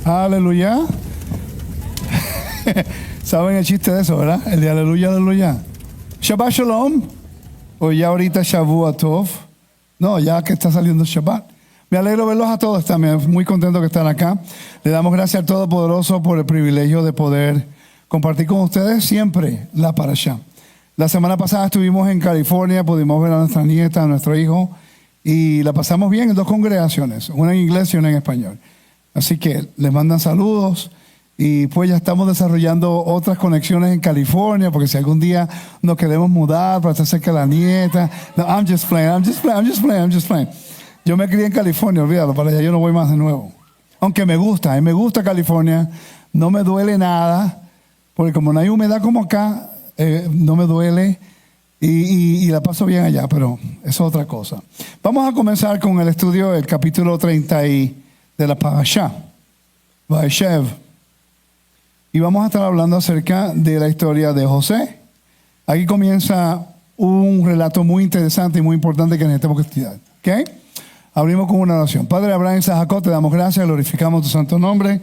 Aleluya. ¿Saben el chiste de eso, verdad? El de aleluya, aleluya. Shabbat Shalom. O ya ahorita Shavuot Tov. No, ya que está saliendo Shabbat. Me alegro verlos a todos también. Muy contento que están acá. Le damos gracias al Todopoderoso por el privilegio de poder compartir con ustedes siempre la Parashá. La semana pasada estuvimos en California, pudimos ver a nuestra nieta, a nuestro hijo, y la pasamos bien en dos congregaciones, una en inglés y una en español. Así que les mandan saludos y pues ya estamos desarrollando otras conexiones en California, porque si algún día nos queremos mudar para estar cerca de la nieta. No, I'm just playing. Yo me crié en California, olvídalo, para allá yo no voy más de nuevo. Aunque me gusta California, no me duele nada, porque como no hay humedad como acá, no me duele y la paso bien allá, pero eso es otra cosa. Vamos a comenzar con el estudio del capítulo 30 de la Parashá, Vayeshev. Y vamos a estar hablando acerca de la historia de José. Aquí comienza un relato muy interesante y muy importante que necesitamos que estudiar. ¿Ok? Abrimos con una oración. Padre Abraham y Jacob, te damos gracias, glorificamos tu santo nombre.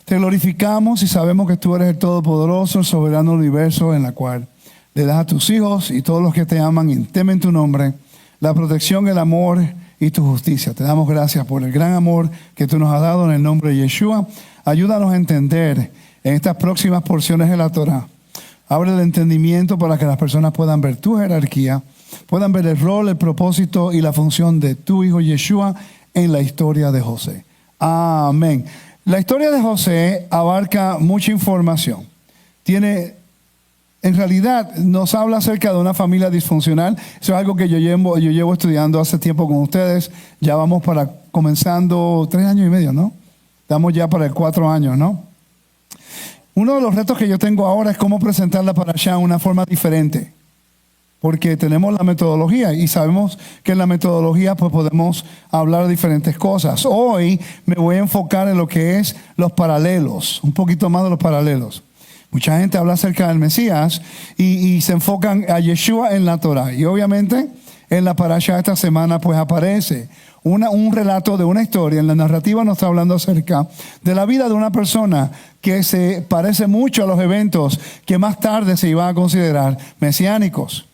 Te glorificamos y sabemos que tú eres el Todopoderoso, el soberano del universo, en la cual le das a tus hijos y todos los que te aman y temen tu nombre la protección, el amor y tu justicia. Te damos gracias por el gran amor que tú nos has dado en el nombre de Yeshua. Ayúdanos a entender en estas próximas porciones de la Torah. Abre el entendimiento para que las personas puedan ver tu jerarquía, puedan ver el rol, el propósito y la función de tu hijo Yeshua en la historia de José. Amén. La historia de José abarca mucha información. En realidad nos habla acerca de una familia disfuncional. Eso es algo que yo llevo estudiando hace tiempo con ustedes. Ya vamos para comenzando 3 años y medio, ¿no? Estamos ya para el 4 años, ¿no? Uno de los retos que yo tengo ahora es cómo presentarla para allá de una forma diferente. Porque tenemos la metodología y sabemos que en la metodología pues podemos hablar de diferentes cosas. Hoy me voy a enfocar en lo que es los paralelos, un poquito más de los paralelos. Mucha gente habla acerca del Mesías y se enfocan a Yeshua en la Torah. Y obviamente en la parasha esta semana pues aparece un relato de una historia. En la narrativa nos está hablando acerca de la vida de una persona que se parece mucho a los eventos que más tarde se iban a considerar mesiánicos.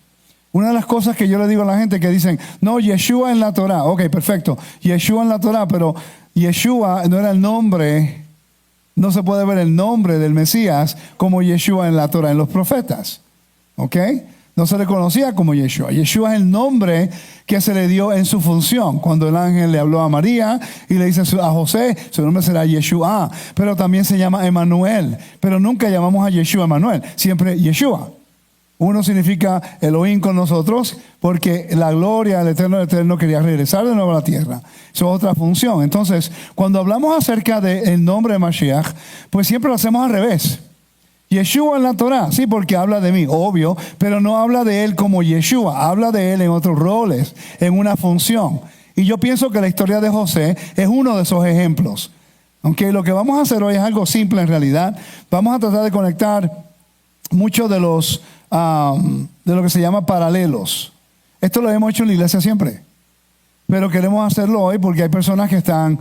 Una de las cosas que yo le digo a la gente que dicen, no, Yeshua en la Torah. Ok, perfecto, Yeshua en la Torah, pero Yeshua no era el nombre, no se puede ver el nombre del Mesías como Yeshua en la Torah, en los profetas. Ok, no se le conocía como Yeshua. Yeshua es el nombre que se le dio en su función. Cuando el ángel le habló a María y le dice a José, su nombre será Yeshua, pero también se llama Emanuel. Pero nunca llamamos a Yeshua Emanuel, siempre Yeshua. Uno significa Elohim con nosotros, porque la gloria del Eterno quería regresar de nuevo a la tierra. Eso es otra función. Entonces, cuando hablamos acerca del nombre de Mashiach, pues siempre lo hacemos al revés. Yeshua en la Torah, sí, porque habla de mí, obvio, pero no habla de él como Yeshua, habla de él en otros roles, en una función. Y yo pienso que la historia de José es uno de esos ejemplos. Aunque lo que vamos a hacer hoy es algo simple en realidad. Vamos a tratar de conectar muchos de lo que se llama paralelos. Esto lo hemos hecho en la iglesia siempre, pero queremos hacerlo hoy porque hay personas que están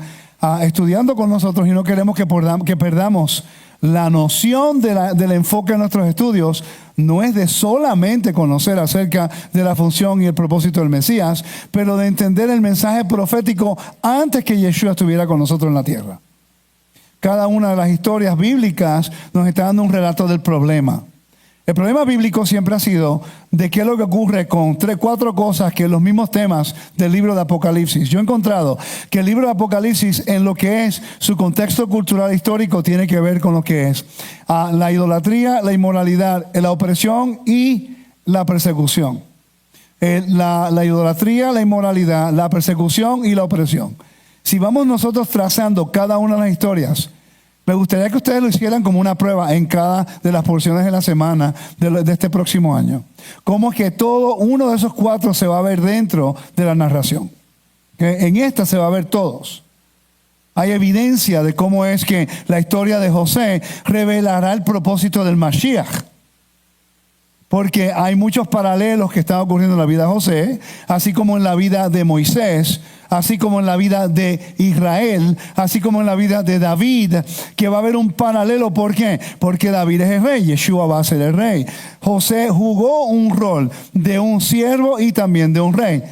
estudiando con nosotros y no queremos que perdamos la noción del enfoque de nuestros estudios. No es de solamente conocer acerca de la función y el propósito del Mesías, pero de entender el mensaje profético antes que Yeshua estuviera con nosotros en la tierra. Cada una de las historias bíblicas nos está dando un relato del problema. El problema bíblico siempre ha sido de qué es lo que ocurre con 4 cosas que los mismos temas del libro de Apocalipsis. Yo he encontrado que el libro de Apocalipsis, en lo que es su contexto cultural histórico, tiene que ver con lo que es la idolatría, la inmoralidad, la opresión y la persecución. La idolatría, la inmoralidad, la persecución y la opresión. Si vamos nosotros trazando cada una de las historias, me gustaría que ustedes lo hicieran como una prueba en cada de las porciones de la semana de este próximo año. Cómo es que todo uno de esos 4 se va a ver dentro de la narración. ¿Okay? En esta se va a ver todos. Hay evidencia de cómo es que la historia de José revelará el propósito del Mashiach. Porque hay muchos paralelos que están ocurriendo en la vida de José, así como en la vida de Moisés, así como en la vida de Israel, así como en la vida de David, que va a haber un paralelo. ¿Por qué? Porque David es el rey, Yeshua va a ser el rey. José jugó un rol de un siervo y también de un rey.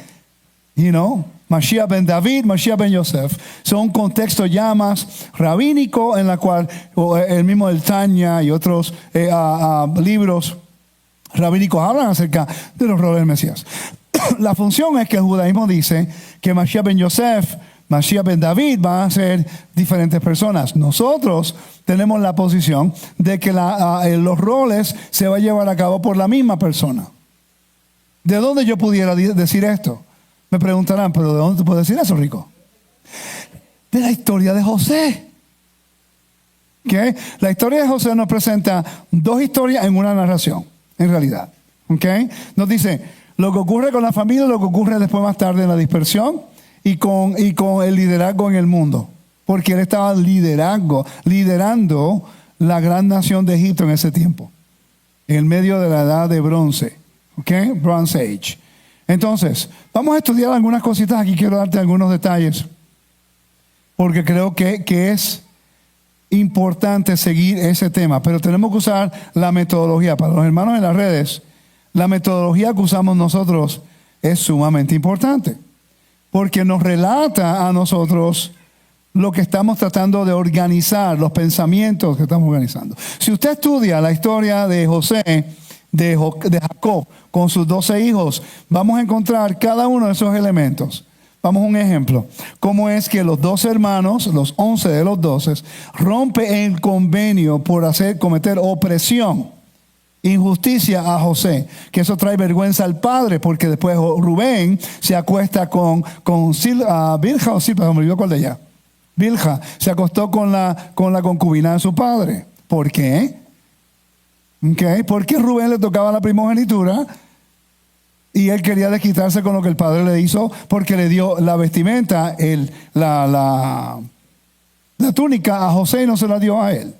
Mashiach ben David, Mashiach ben Yosef. Son un contexto ya más rabínico en la cual el mismo el Tanya y otros libros rabínicos hablan acerca de los roles del Mesías. La función es que el judaísmo dice que Mashiach ben Yosef, Mashiach ben David van a ser diferentes personas. Nosotros tenemos la posición de que los roles se va a llevar a cabo por la misma persona. ¿De dónde yo pudiera decir esto? Me preguntarán, ¿pero de dónde tú puedes decir eso, Rico? De la historia de José. ¿Okay? La historia de José nos presenta dos historias en una narración, en realidad. ¿Okay? Nos dice lo que ocurre con la familia, lo que ocurre después más tarde en la dispersión y con el liderazgo en el mundo. Porque él estaba liderando la gran nación de Egipto en ese tiempo, en el medio de la edad de bronce. ¿Okay? Bronze Age. Entonces, vamos a estudiar algunas cositas. Aquí quiero darte algunos detalles, porque creo que es importante seguir ese tema, pero tenemos que usar la metodología. Para los hermanos en las redes, la metodología que usamos nosotros es sumamente importante, porque nos relata a nosotros lo que estamos tratando de organizar, los pensamientos que estamos organizando. Si usted estudia la historia de José, de Jacob, con sus 12 hijos, vamos a encontrar cada uno de esos elementos. Vamos a un ejemplo. Cómo es que los 12 hermanos, los 11 de los 12, rompe el convenio por cometer opresión, injusticia a José. Que eso trae vergüenza al padre, porque después Rubén se acuesta con Bilha o Silpa, me olvidó cuál de ella. Bilha se acostó con la concubina de su padre. ¿Por qué? Okay. Porque Rubén le tocaba la primogenitura y él quería desquitarse con lo que el padre le hizo, porque le dio la vestimenta, la túnica a José y no se la dio a él.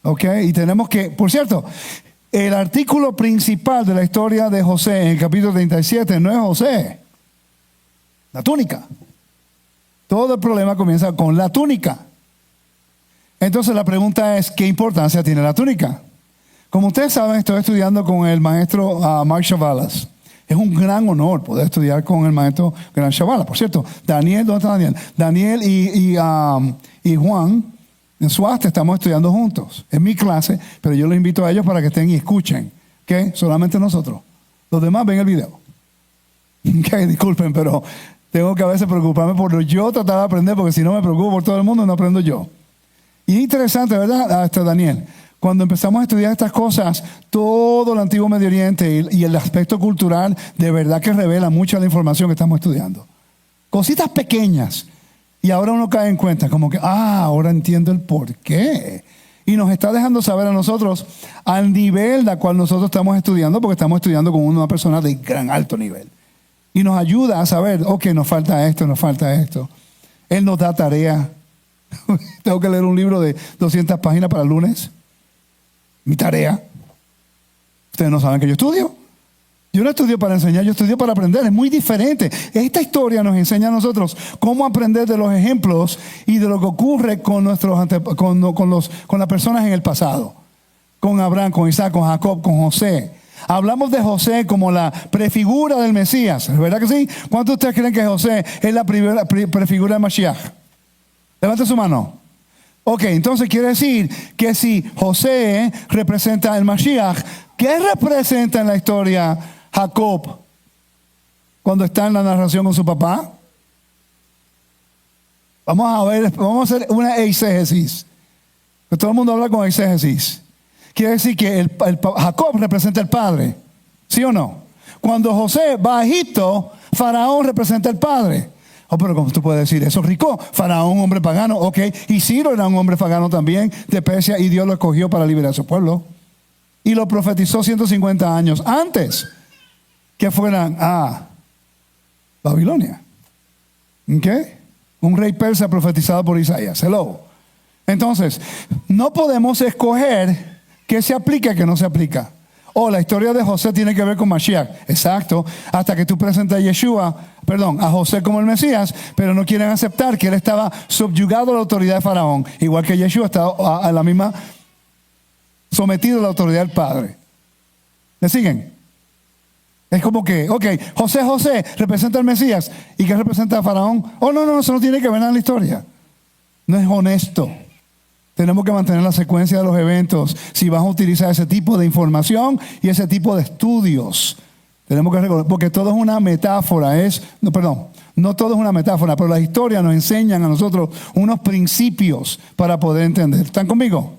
Okay. Y tenemos que, por cierto, el artículo principal de la historia de José en el capítulo 37 no es José, la túnica. Todo el problema comienza con la túnica. Entonces la pregunta es, ¿qué importancia tiene la túnica? Como ustedes saben, estoy estudiando con el maestro Mark Chavalas. Es un gran honor poder estudiar con el maestro Gran Chavalas. Por cierto, Daniel, ¿dónde está Daniel? Daniel y Juan, en Suaste, estamos estudiando juntos. Es mi clase, pero yo los invito a ellos para que estén y escuchen. ¿Okay? Solamente nosotros. Los demás ven el video. Okay, disculpen, pero tengo que a veces preocuparme por yo tratar de aprender, porque si no me preocupo por todo el mundo, no aprendo yo. Y es interesante, ¿verdad, Daniel? Cuando empezamos a estudiar estas cosas, todo el antiguo Medio Oriente y el aspecto cultural, de verdad que revela mucha de la información que estamos estudiando. Cositas pequeñas. Y ahora uno cae en cuenta, como que, ahora entiendo el por qué. Y nos está dejando saber a nosotros al nivel del cual nosotros estamos estudiando, porque estamos estudiando con una persona de gran alto nivel. Y nos ayuda a saber, ok, nos falta esto, nos falta esto. Él nos da tarea. Tengo que leer un libro de 200 páginas para el lunes. Mi tarea. Ustedes no saben que yo estudio. Yo no estudio para enseñar, yo estudio para aprender. Es muy diferente. Esta historia nos enseña a nosotros cómo aprender de los ejemplos y de lo que ocurre con las personas en el pasado. Con Abraham, con Isaac, con Jacob, con José. Hablamos de José como la prefigura del Mesías. ¿Es verdad que sí? ¿Cuántos de ustedes creen que José es la prefigura del Mashiach? Levante su mano. Ok, entonces quiere decir que si José representa el Mashiach, ¿qué representa en la historia Jacob cuando está en la narración con su papá? Vamos a hacer una exégesis. Todo el mundo habla con exégesis. Quiere decir que Jacob representa el padre. ¿Sí o no? Cuando José va a Egipto, Faraón representa el padre. Pero ¿cómo tú puedes decir eso? Rico, Faraón, hombre pagano, ok. Y Ciro era un hombre pagano también, de Persia, y Dios lo escogió para liberar a su pueblo. Y lo profetizó 150 años antes que fueran a Babilonia. ¿Ok? Un rey persa profetizado por Isaías. Hello. Entonces, no podemos escoger qué se aplica y qué no se aplica. La historia de José tiene que ver con Mashiach. Exacto. Hasta que tú presentas a Yeshua a José como el Mesías, pero no quieren aceptar que él estaba subyugado a la autoridad de Faraón, igual que Yeshua estaba a la misma, sometido a la autoridad del Padre. ¿Me siguen? Es como que, José representa al Mesías. ¿Y qué representa a Faraón? No, eso no tiene que ver en la historia. No es honesto. Tenemos que mantener la secuencia de los eventos si vas a utilizar ese tipo de información y ese tipo de estudios. Tenemos que recordar, porque todo es una metáfora. No todo es una metáfora, pero las historias nos enseñan a nosotros unos principios para poder entender. ¿Están conmigo?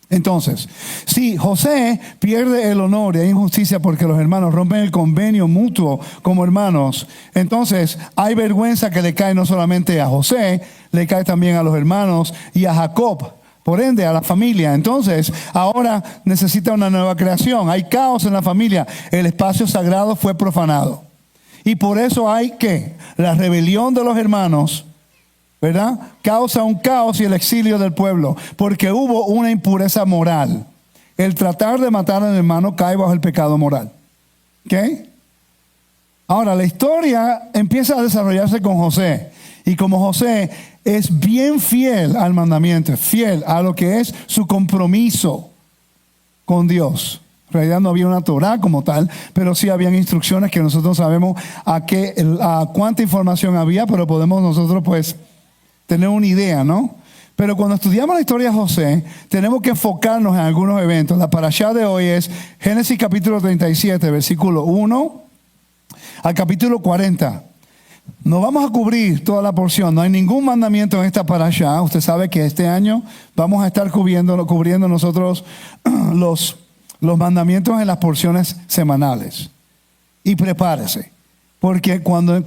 Entonces, si José pierde el honor y hay injusticia porque los hermanos rompen el convenio mutuo como hermanos, entonces hay vergüenza que le cae no solamente a José, le cae también a los hermanos y a Jacob, por ende a la familia. Entonces, ahora necesita una nueva creación. Hay caos en la familia. El espacio sagrado fue profanado. Y por eso hay la rebelión de los hermanos, ¿verdad? Causa un caos y el exilio del pueblo, porque hubo una impureza moral. El tratar de matar al hermano cae bajo el pecado moral. ¿Ok? Ahora, la historia empieza a desarrollarse con José. Y como José es bien fiel al mandamiento, fiel a lo que es su compromiso con Dios. En realidad no había una Torah como tal, pero sí habían instrucciones que nosotros sabemos a cuánta información había, pero podemos nosotros tener una idea, ¿no? Pero cuando estudiamos la historia de José, tenemos que enfocarnos en algunos eventos. La parashá de hoy es Génesis capítulo 37, versículo 1 al capítulo 40. No vamos a cubrir toda la porción, no hay ningún mandamiento en esta parashá. Usted sabe que este año vamos a estar cubriendo nosotros los mandamientos en las porciones semanales. Y prepárese, porque cuando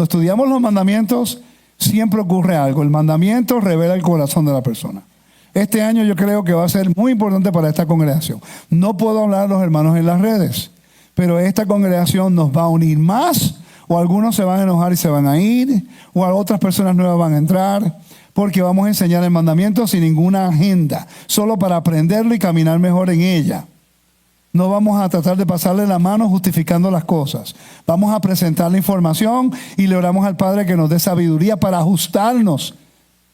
estudiamos los mandamientos, siempre ocurre algo. El mandamiento revela el corazón de la persona. Este año yo creo que va a ser muy importante para esta congregación. No puedo hablar a los hermanos en las redes, pero esta congregación nos va a unir más, o algunos se van a enojar y se van a ir, o a otras personas nuevas van a entrar, porque vamos a enseñar el mandamiento sin ninguna agenda, solo para aprenderlo y caminar mejor en ella. No vamos a tratar de pasarle la mano justificando las cosas. Vamos a presentar la información y le oramos al Padre que nos dé sabiduría para ajustarnos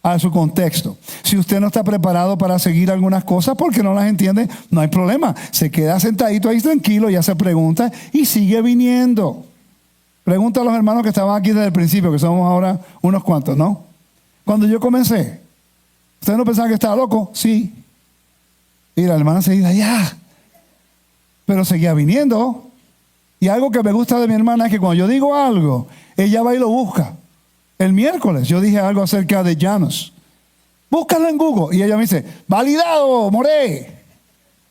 a su contexto. Si usted no está preparado para seguir algunas cosas porque no las entiende, no hay problema. Se queda sentadito ahí tranquilo y hace preguntas y sigue viniendo. Pregunta a los hermanos que estaban aquí desde el principio, que somos ahora unos cuantos, ¿no? Cuando yo comencé, ¿ustedes no pensaban que estaba loco? Sí. Y la hermana seguía ya. Pero seguía viniendo. Y algo que me gusta de mi hermana es que cuando yo digo algo, ella va y lo busca. El miércoles yo dije algo acerca de Janus. Búscalo en Google. Y ella me dice, validado, Moré.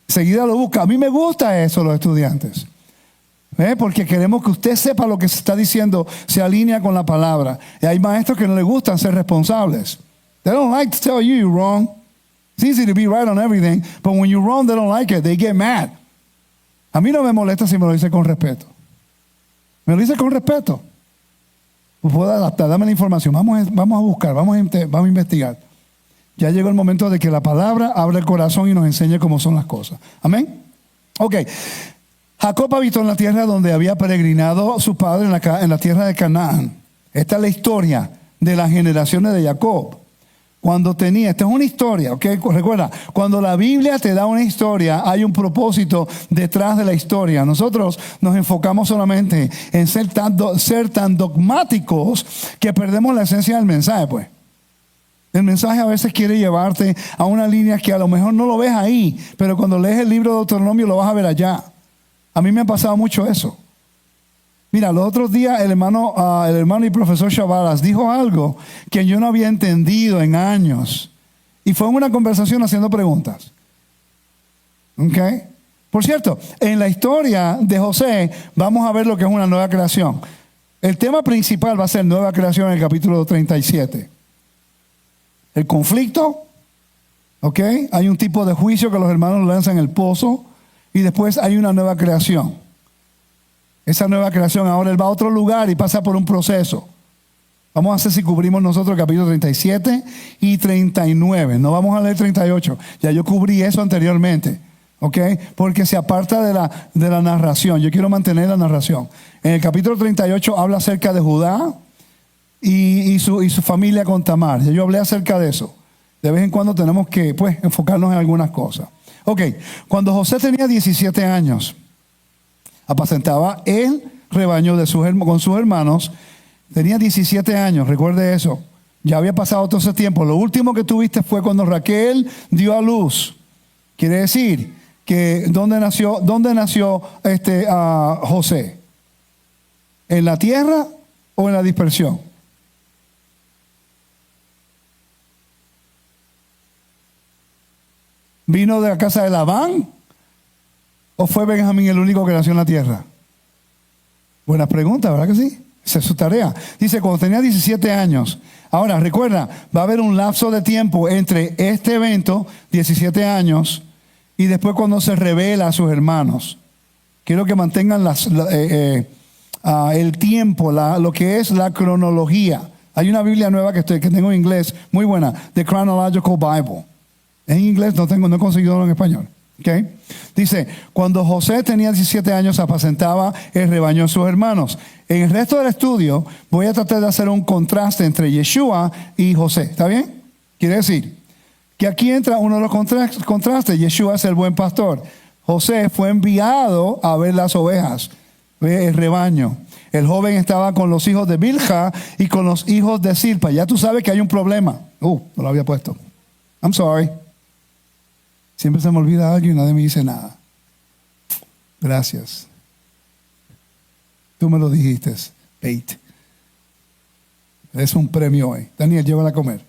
Seguida lo busca. A mí me gusta eso, los estudiantes. Porque queremos que usted sepa lo que se está diciendo, se alinea con la palabra. Y hay maestros que no les gustan ser responsables. They don't like to tell you you're wrong. It's easy to be right on everything, but when you're wrong, they don't like it. They get mad. A mí no me molesta si me lo dice con respeto. Me lo dice con respeto. Puedo adaptar, dame la información. Vamos a buscar, vamos a investigar. Ya llegó el momento de que la palabra abra el corazón y nos enseñe cómo son las cosas. Amén. Ok. Jacob habitó en la tierra donde había peregrinado su padre en la tierra de Canaán. Esta es la historia de las generaciones de Jacob. Esta es una historia, ¿ok? Recuerda, cuando la Biblia te da una historia, hay un propósito detrás de la historia. Nosotros nos enfocamos solamente en ser tan dogmáticos que perdemos la esencia del mensaje, pues. El mensaje a veces quiere llevarte a una línea que a lo mejor no lo ves ahí, pero cuando lees el libro de Deuteronomio lo vas a ver allá. A mí me ha pasado mucho eso. Mira, los otros días el hermano y profesor Chavalas dijo algo que yo no había entendido en años. Y fue en una conversación haciendo preguntas. ¿Ok? Por cierto, en la historia de José vamos a ver lo que es una nueva creación. El tema principal va a ser nueva creación en el capítulo 37. El conflicto, ¿ok? Hay un tipo de juicio que los hermanos lanzan en el pozo y después hay una nueva creación. Esa nueva creación ahora él va a otro lugar y pasa por un proceso. Vamos a hacer si cubrimos nosotros el capítulo 37 y 39. No vamos a leer 38. Ya yo cubrí eso anteriormente. ¿ok? Porque se aparta de la narración. Yo quiero mantener la narración. En el capítulo 38 habla acerca de Judá y su familia con Tamar. Yo hablé acerca de eso. De vez en cuando tenemos que, pues, enfocarnos en algunas cosas. Ok, cuando José tenía 17 años, apacentaba el rebaño con sus hermanos. Tenía 17 años, recuerde eso. Ya había pasado todo ese tiempo. Lo último que tuviste fue cuando Raquel dio a luz. Quiere decir que ¿dónde nació José? ¿En la tierra o en la dispersión? ¿Vino de la casa de Labán? ¿O fue Benjamín el único que nació en la tierra? Buena pregunta, ¿verdad que sí? Esa es su tarea. Dice, cuando tenía 17 años. Ahora, recuerda, va a haber un lapso de tiempo entre este evento, 17 años, y después cuando se revela a sus hermanos. Quiero que mantengan el tiempo, lo que es la cronología. Hay una Biblia nueva que tengo en inglés, muy buena, The Chronological Bible. En inglés no he conseguido en español. ¿Okay? Dice, cuando José tenía 17 años apacentaba el rebaño de sus hermanos. En el resto del estudio voy a tratar de hacer un contraste entre Yeshua y José. ¿Está bien? Quiere decir que aquí entra uno de los contrastes. Yeshua es el buen pastor. José fue enviado a ver las ovejas, el rebaño. El joven estaba con los hijos de Bilha y con los hijos de Silpa. Ya tú sabes que hay un problema. No lo había puesto. I'm sorry. Siempre se me olvida algo y nadie me dice nada. Gracias. Tú me lo dijiste, Pete. Es un premio hoy. Daniel, llévala a comer.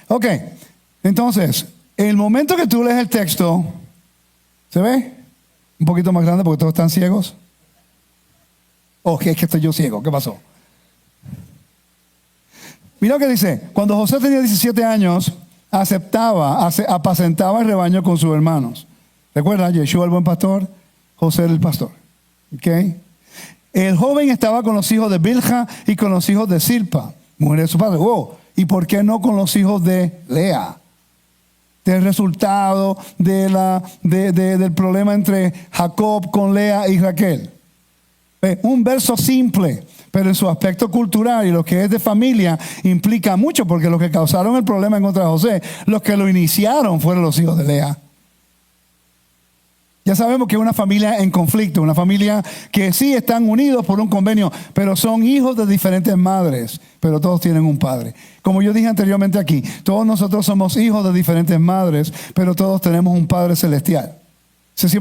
Ok, entonces, el momento que tú lees el texto, ¿se ve? Un poquito más grande porque todos están ciegos. Ok, es que estoy yo ciego. ¿Qué pasó? Mira lo que dice, cuando José tenía 17 años, apacentaba el rebaño con sus hermanos. ¿Recuerda? Yeshua el buen pastor, José el pastor. ¿Okay? El joven estaba con los hijos de Bilha y con los hijos de Silpa, mujer de su padre. ¿Y por qué no con los hijos de Lea? Del resultado del problema entre Jacob con Lea y Raquel. Un verso simple, pero en su aspecto cultural y lo que es de familia implica mucho, porque los que causaron el problema en contra de José, los que lo iniciaron fueron los hijos de Lea. Ya sabemos que es una familia en conflicto, una familia que sí están unidos por un convenio, pero son hijos de diferentes madres, pero todos tienen un padre. Como yo dije anteriormente aquí, todos nosotros somos hijos de diferentes madres, pero todos tenemos un Padre celestial. Ese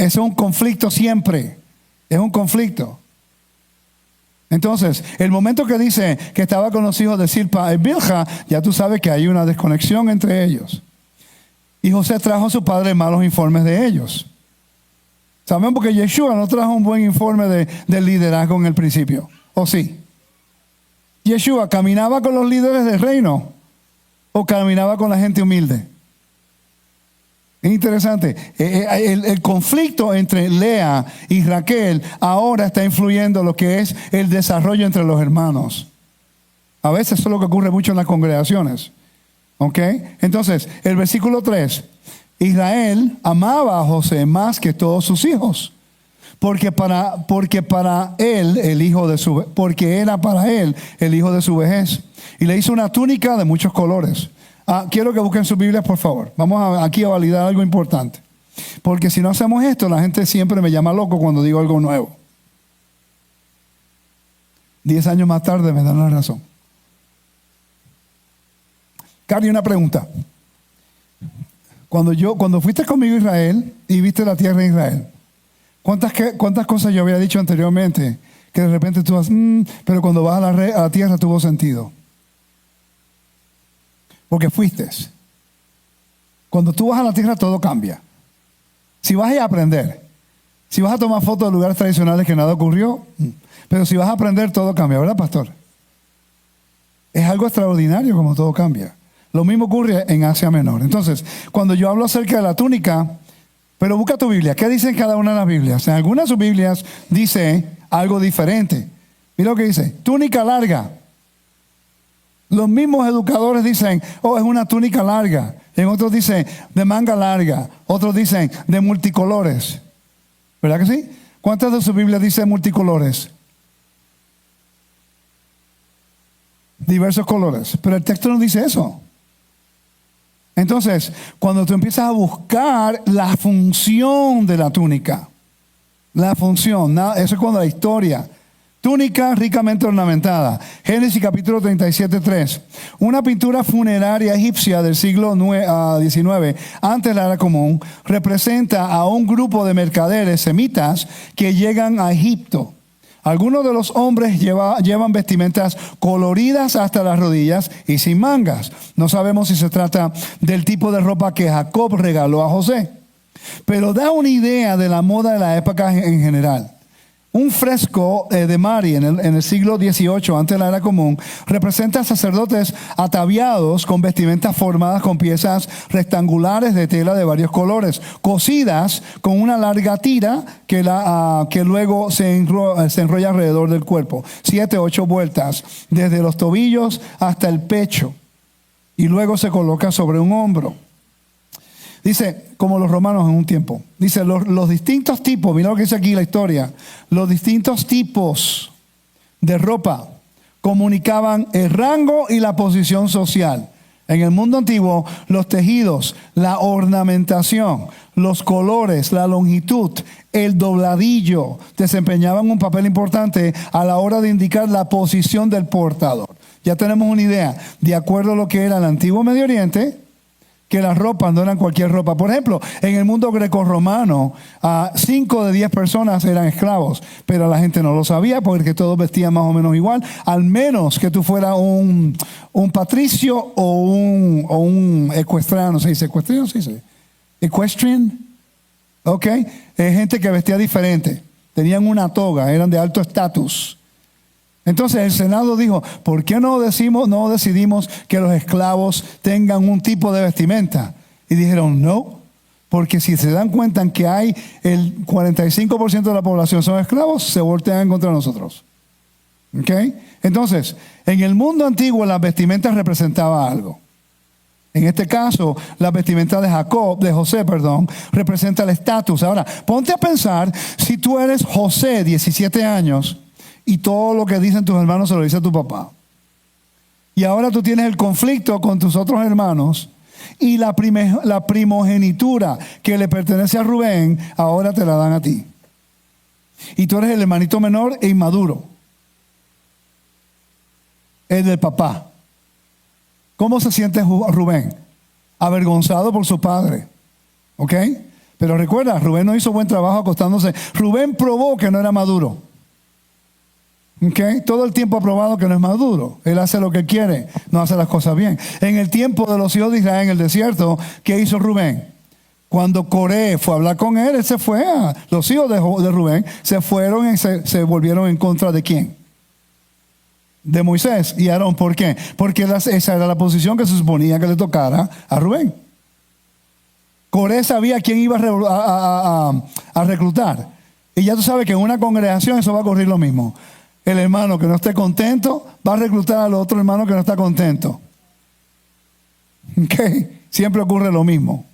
es un conflicto siempre, es un conflicto. Entonces, el momento que dice que estaba con los hijos de Silpa y Bilha, ya tú sabes que hay una desconexión entre ellos. Y José trajo a su padre malos informes de ellos. Sabemos que Yeshua no trajo un buen informe del liderazgo en el principio. ¿O sí? Yeshua caminaba con los líderes del reino o caminaba con la gente humilde. Es interesante. El conflicto entre Lea y Raquel ahora está influyendo lo que es el desarrollo entre los hermanos. A veces eso es lo que ocurre mucho en las congregaciones. ¿Ok? Entonces, el versículo 3. Israel amaba a José más que todos sus hijos. Porque era para él el hijo de su vejez. Y le hizo una túnica de muchos colores. Quiero que busquen sus Biblias, por favor. Vamos aquí a validar algo importante. Porque si no hacemos esto, la gente siempre me llama loco cuando digo algo nuevo. 10 años más tarde me dan la razón. Cari, una pregunta. Cuando fuiste conmigo a Israel y viste la tierra de Israel, ¿cuántas cosas yo había dicho anteriormente que de repente tú vas, pero cuando vas a la tierra tuvo sentido? Porque fuiste. Cuando tú vas a la tierra todo cambia. Si vas a aprender, si vas a tomar fotos de lugares tradicionales que nada ocurrió, pero si vas a aprender todo cambia, ¿verdad, pastor? Es algo extraordinario como todo cambia. Lo mismo ocurre en Asia Menor. Entonces, cuando yo hablo acerca de la túnica, pero busca tu Biblia. ¿Qué dice en cada una de las Biblias? En algunas de sus Biblias dice algo diferente. Mira lo que dice. Túnica larga. Los mismos educadores dicen, oh, es una túnica larga. En otros dicen de manga larga. Otros dicen de multicolores. ¿Verdad que sí? ¿Cuántas de su Biblia dice multicolores? Diversos colores. Pero el texto no dice eso. Entonces, cuando tú empiezas a buscar la función de la túnica, la función, eso es cuando la historia. Túnica ricamente ornamentada. Génesis capítulo 37:3. Una pintura funeraria egipcia del siglo XIX, antes de la era común, representa a un grupo de mercaderes semitas que llegan a Egipto. Algunos de los hombres llevan vestimentas coloridas hasta las rodillas y sin mangas. No sabemos si se trata del tipo de ropa que Jacob regaló a José, pero da una idea de la moda de la época en general. Un fresco de Mari en el siglo XVIII, antes de la era común, representa a sacerdotes ataviados con vestimentas formadas con piezas rectangulares de tela de varios colores, cosidas con una larga tira que luego se enrolla alrededor del cuerpo. 7, 8 vueltas, desde los tobillos hasta el pecho, y luego se coloca sobre un hombro. Dice, como los romanos en un tiempo. Dice, los distintos tipos, mira lo que dice aquí la historia. Los distintos tipos de ropa comunicaban el rango y la posición social. En el mundo antiguo, los tejidos, la ornamentación, los colores, la longitud, el dobladillo desempeñaban un papel importante a la hora de indicar la posición del portador. Ya tenemos una idea, de acuerdo a lo que era el antiguo Medio Oriente, que las ropas no eran cualquier ropa. Por ejemplo, en el mundo grecorromano, 5 de 10 personas eran esclavos, pero la gente no lo sabía porque todos vestían más o menos igual, al menos que tú fueras un patricio o un ecuestriano. ¿Se dice ecuestriano? Sí, sí. Equestrian. Ok. Es gente que vestía diferente. Tenían una toga, eran de alto estatus. Entonces el Senado dijo, ¿por qué no decidimos que los esclavos tengan un tipo de vestimenta? Y dijeron, no, porque si se dan cuenta que hay el 45% de la población son esclavos, se voltean contra nosotros. ¿Ok? Entonces, en el mundo antiguo las vestimentas representaban algo. En este caso, la vestimenta de José, representa el estatus. Ahora, ponte a pensar, si tú eres José, 17 años, y todo lo que dicen tus hermanos se lo dice a tu papá. Y ahora tú tienes el conflicto con tus otros hermanos y la primogenitura que le pertenece a Rubén, ahora te la dan a ti. Y tú eres el hermanito menor e inmaduro. El del papá. ¿Cómo se siente Rubén? Avergonzado por su padre. ¿Ok? Pero recuerda, Rubén no hizo buen trabajo acostándose. Rubén probó que no era maduro. Okay. Todo el tiempo ha probado que no es maduro. Él hace lo que quiere, no hace las cosas bien. En el tiempo de los hijos de Israel en el desierto, ¿qué hizo Rubén? Cuando Coré fue a hablar con él se fue. Los hijos de Rubén se fueron y se volvieron en contra de ¿quién? De Moisés y Aarón. ¿Por qué? Porque esa era la posición que se suponía que le tocara a Rubén. Coré sabía quién iba a reclutar. Y ya tú sabes que en una congregación eso va a ocurrir lo mismo. El hermano que no esté contento va a reclutar al otro hermano que no está contento. ¿Okay? Siempre ocurre lo mismo.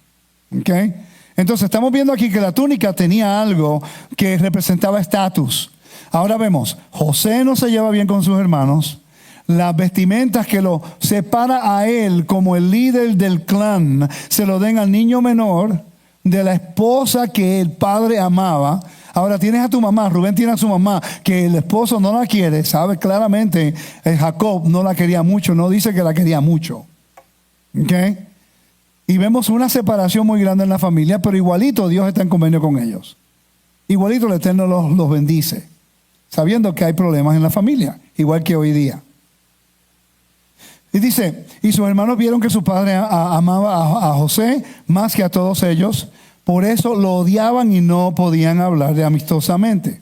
¿Okay? Entonces estamos viendo aquí que la túnica tenía algo que representaba estatus. Ahora vemos, José no se lleva bien con sus hermanos. Las vestimentas que lo separa a él como el líder del clan se lo den al niño menor de la esposa que el padre amaba. Ahora tienes a tu mamá, Rubén tiene a su mamá, que el esposo no la quiere, sabe claramente, Jacob no la quería mucho, no dice que la quería mucho. ¿Ok? Y vemos una separación muy grande en la familia, pero igualito Dios está en convenio con ellos. Igualito el Eterno los bendice, sabiendo que hay problemas en la familia, igual que hoy día. Y dice, y sus hermanos vieron que su padre amaba a José más que a todos ellos. Por eso lo odiaban y no podían hablarle amistosamente.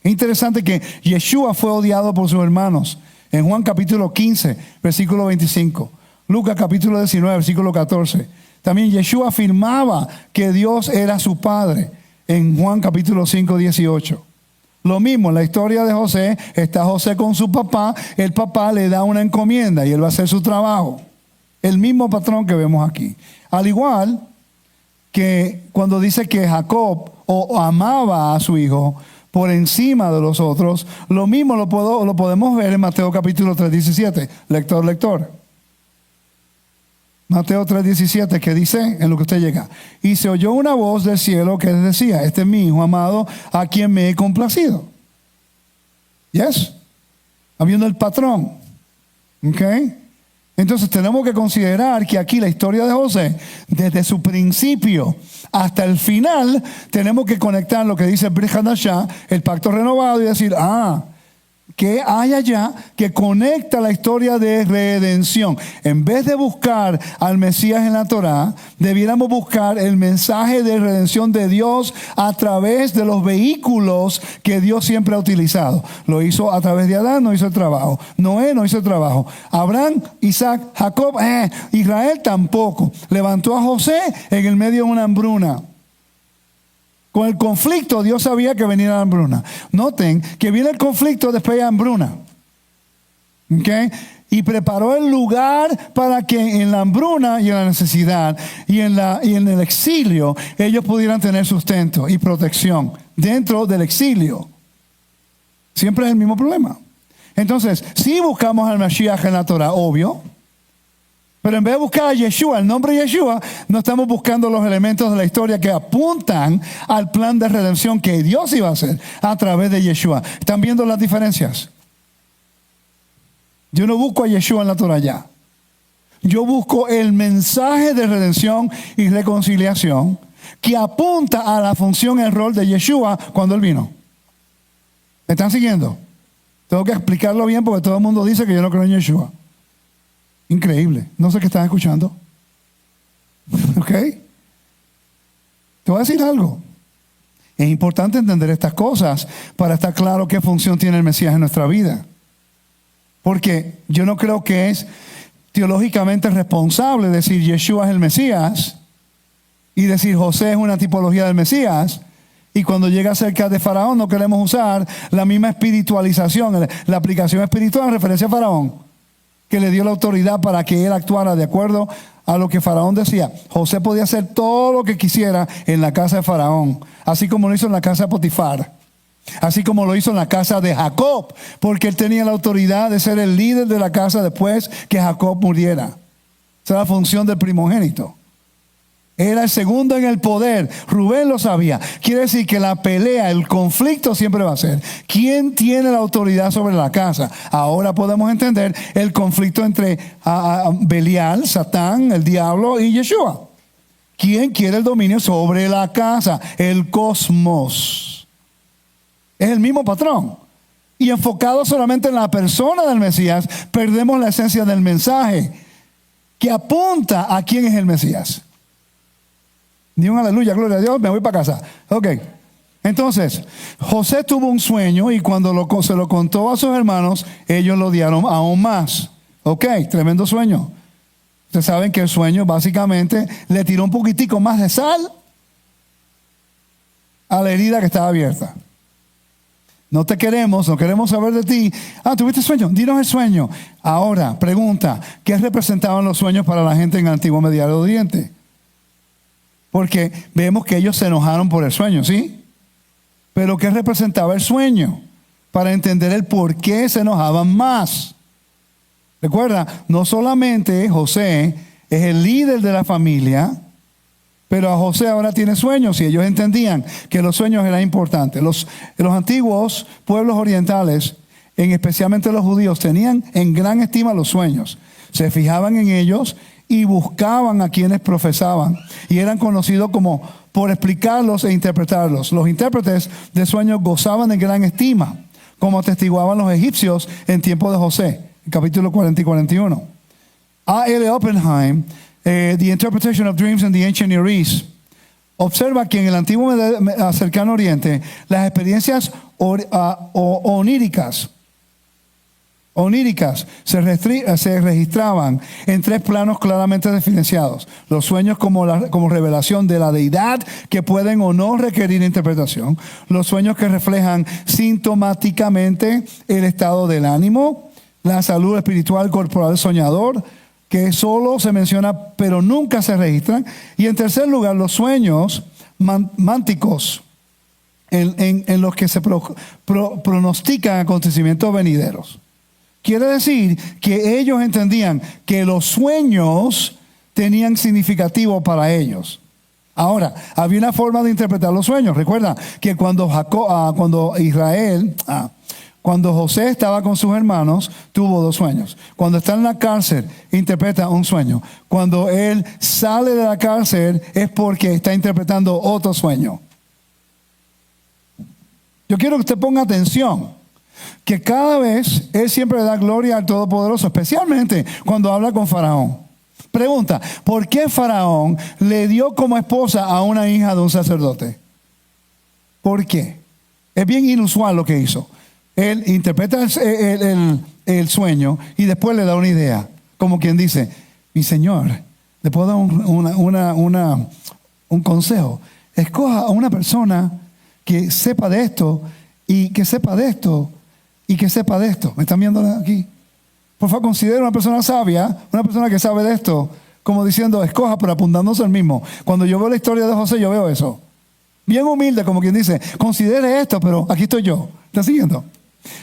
Es interesante que Yeshua fue odiado por sus hermanos. En Juan capítulo 15, versículo 25. Lucas capítulo 19, versículo 14. También Yeshua afirmaba que Dios era su Padre. En Juan capítulo 5, 18. Lo mismo, en la historia de José, está José con su papá, el papá le da una encomienda y él va a hacer su trabajo. El mismo patrón que vemos aquí. Al igual que cuando dice que Jacob amaba a su hijo por encima de los otros, lo mismo lo podemos ver en Mateo capítulo 3:17. Lector. Mateo 3:17, que dice, en lo que usted llega, y se oyó una voz del cielo que decía, este es mi hijo amado, a quien me he complacido. Yes. Habiendo el patrón. ¿Ok? Entonces tenemos que considerar que aquí la historia de José, desde su principio hasta el final, tenemos que conectar lo que dice Brit Hadashah, el pacto renovado, y decir, que hay allá que conecta la historia de redención. En vez de buscar al Mesías en la Torá, debiéramos buscar el mensaje de redención de Dios a través de los vehículos que Dios siempre ha utilizado. Lo hizo a través de Adán, no hizo el trabajo. Noé no hizo el trabajo. Abraham, Isaac, Jacob, Israel tampoco. Levantó a José en el medio de una hambruna. Con el conflicto, Dios sabía que venía la hambruna. Noten que viene el conflicto, después de hambruna. ¿Okay? Y preparó el lugar para que en la hambruna y en la necesidad y en el exilio ellos pudieran tener sustento y protección dentro del exilio. Siempre es el mismo problema. Entonces, si buscamos al Mashiach en la Torah, obvio. Pero en vez de buscar a Yeshua, el nombre Yeshua, no estamos buscando los elementos de la historia que apuntan al plan de redención que Dios iba a hacer a través de Yeshua. ¿Están viendo las diferencias? Yo no busco a Yeshua en la Torah ya. Yo busco el mensaje de redención y reconciliación que apunta a la función y el rol de Yeshua cuando Él vino. ¿Me están siguiendo? Tengo que explicarlo bien porque todo el mundo dice que yo no creo en Yeshua. Increíble. No sé qué están escuchando. ¿Ok? Te voy a decir algo. Es importante entender estas cosas para estar claro qué función tiene el Mesías en nuestra vida. Porque yo no creo que es teológicamente responsable decir Yeshua es el Mesías y decir José es una tipología del Mesías. Y cuando llega cerca de Faraón no queremos usar la misma espiritualización, la aplicación espiritual en referencia a Faraón, que le dio la autoridad para que él actuara de acuerdo a lo que Faraón decía. José podía hacer todo lo que quisiera en la casa de Faraón, así como lo hizo en la casa de Potifar, así como lo hizo en la casa de Jacob, porque él tenía la autoridad de ser el líder de la casa después que Jacob muriera. Esa es la función del primogénito. Era el segundo en el poder. Rubén lo sabía. Quiere decir que la pelea, el conflicto siempre va a ser ¿quién tiene la autoridad sobre la casa? Ahora podemos entender el conflicto entre Belial, Satán, el diablo y Yeshua. ¿Quién quiere el dominio sobre la casa? El cosmos. Es el mismo patrón. Y enfocado solamente en la persona del Mesías, perdemos la esencia del mensaje que apunta a quién es el Mesías. Ni un aleluya, gloria a Dios, me voy para casa. Ok. Entonces, José tuvo un sueño y cuando se lo contó a sus hermanos, ellos lo odiaron aún más. Ok, tremendo sueño. Ustedes saben que el sueño básicamente le tiró un poquitico más de sal a la herida que estaba abierta. No queremos saber de ti. ¿Tuviste sueño? Dinos el sueño. Ahora, pregunta, ¿qué representaban los sueños para la gente en el antiguo Medio Oriente? Porque vemos que ellos se enojaron por el sueño, ¿sí? Pero ¿qué representaba el sueño? Para entender el por qué se enojaban más. Recuerda, no solamente José es el líder de la familia, pero a José ahora tiene sueños y ellos entendían que los sueños eran importantes. Los antiguos pueblos orientales, especialmente los judíos, tenían en gran estima los sueños. Se fijaban en ellos y buscaban a quienes profesaban y eran conocidos como por explicarlos e interpretarlos. Los intérpretes de sueños gozaban de gran estima, como atestiguaban los egipcios en tiempo de José, capítulo 40 y 41. A. L. Oppenheim, The Interpretation of Dreams in the Ancient Near East, observa que en el antiguo cercano oriente las experiencias oníricas oníricas se registraban en tres planos claramente diferenciados. Los sueños como revelación de la deidad que pueden o no requerir interpretación. Los sueños que reflejan sintomáticamente el estado del ánimo, la salud espiritual corporal del soñador, que solo se menciona pero nunca se registran. Y en tercer lugar, los sueños mánticos en los que se pronostican acontecimientos venideros. Quiere decir que ellos entendían que los sueños tenían significativo para ellos. Ahora, había una forma de interpretar los sueños. Recuerda que cuando José estaba con sus hermanos, tuvo dos sueños. Cuando está en la cárcel, interpreta un sueño. Cuando él sale de la cárcel, es porque está interpretando otro sueño. Yo quiero que usted ponga atención. Que cada vez él siempre le da gloria al Todopoderoso, especialmente cuando habla con Faraón. Pregunta, ¿por qué Faraón le dio como esposa a una hija de un sacerdote? ¿Por qué? Es bien inusual lo que hizo. Él interpreta el sueño y después le da una idea. Como quien dice, mi señor, le puedo dar un consejo. Escoja a una persona que sepa de esto y que sepa de esto. Y que sepa de esto. ¿Me están viendo aquí? Por favor, considere una persona sabia, una persona que sabe de esto, como diciendo, escoja, pero apuntándose al mismo. Cuando yo veo la historia de José, yo veo eso. Bien humilde, como quien dice, considere esto, pero aquí estoy yo. ¿Está siguiendo?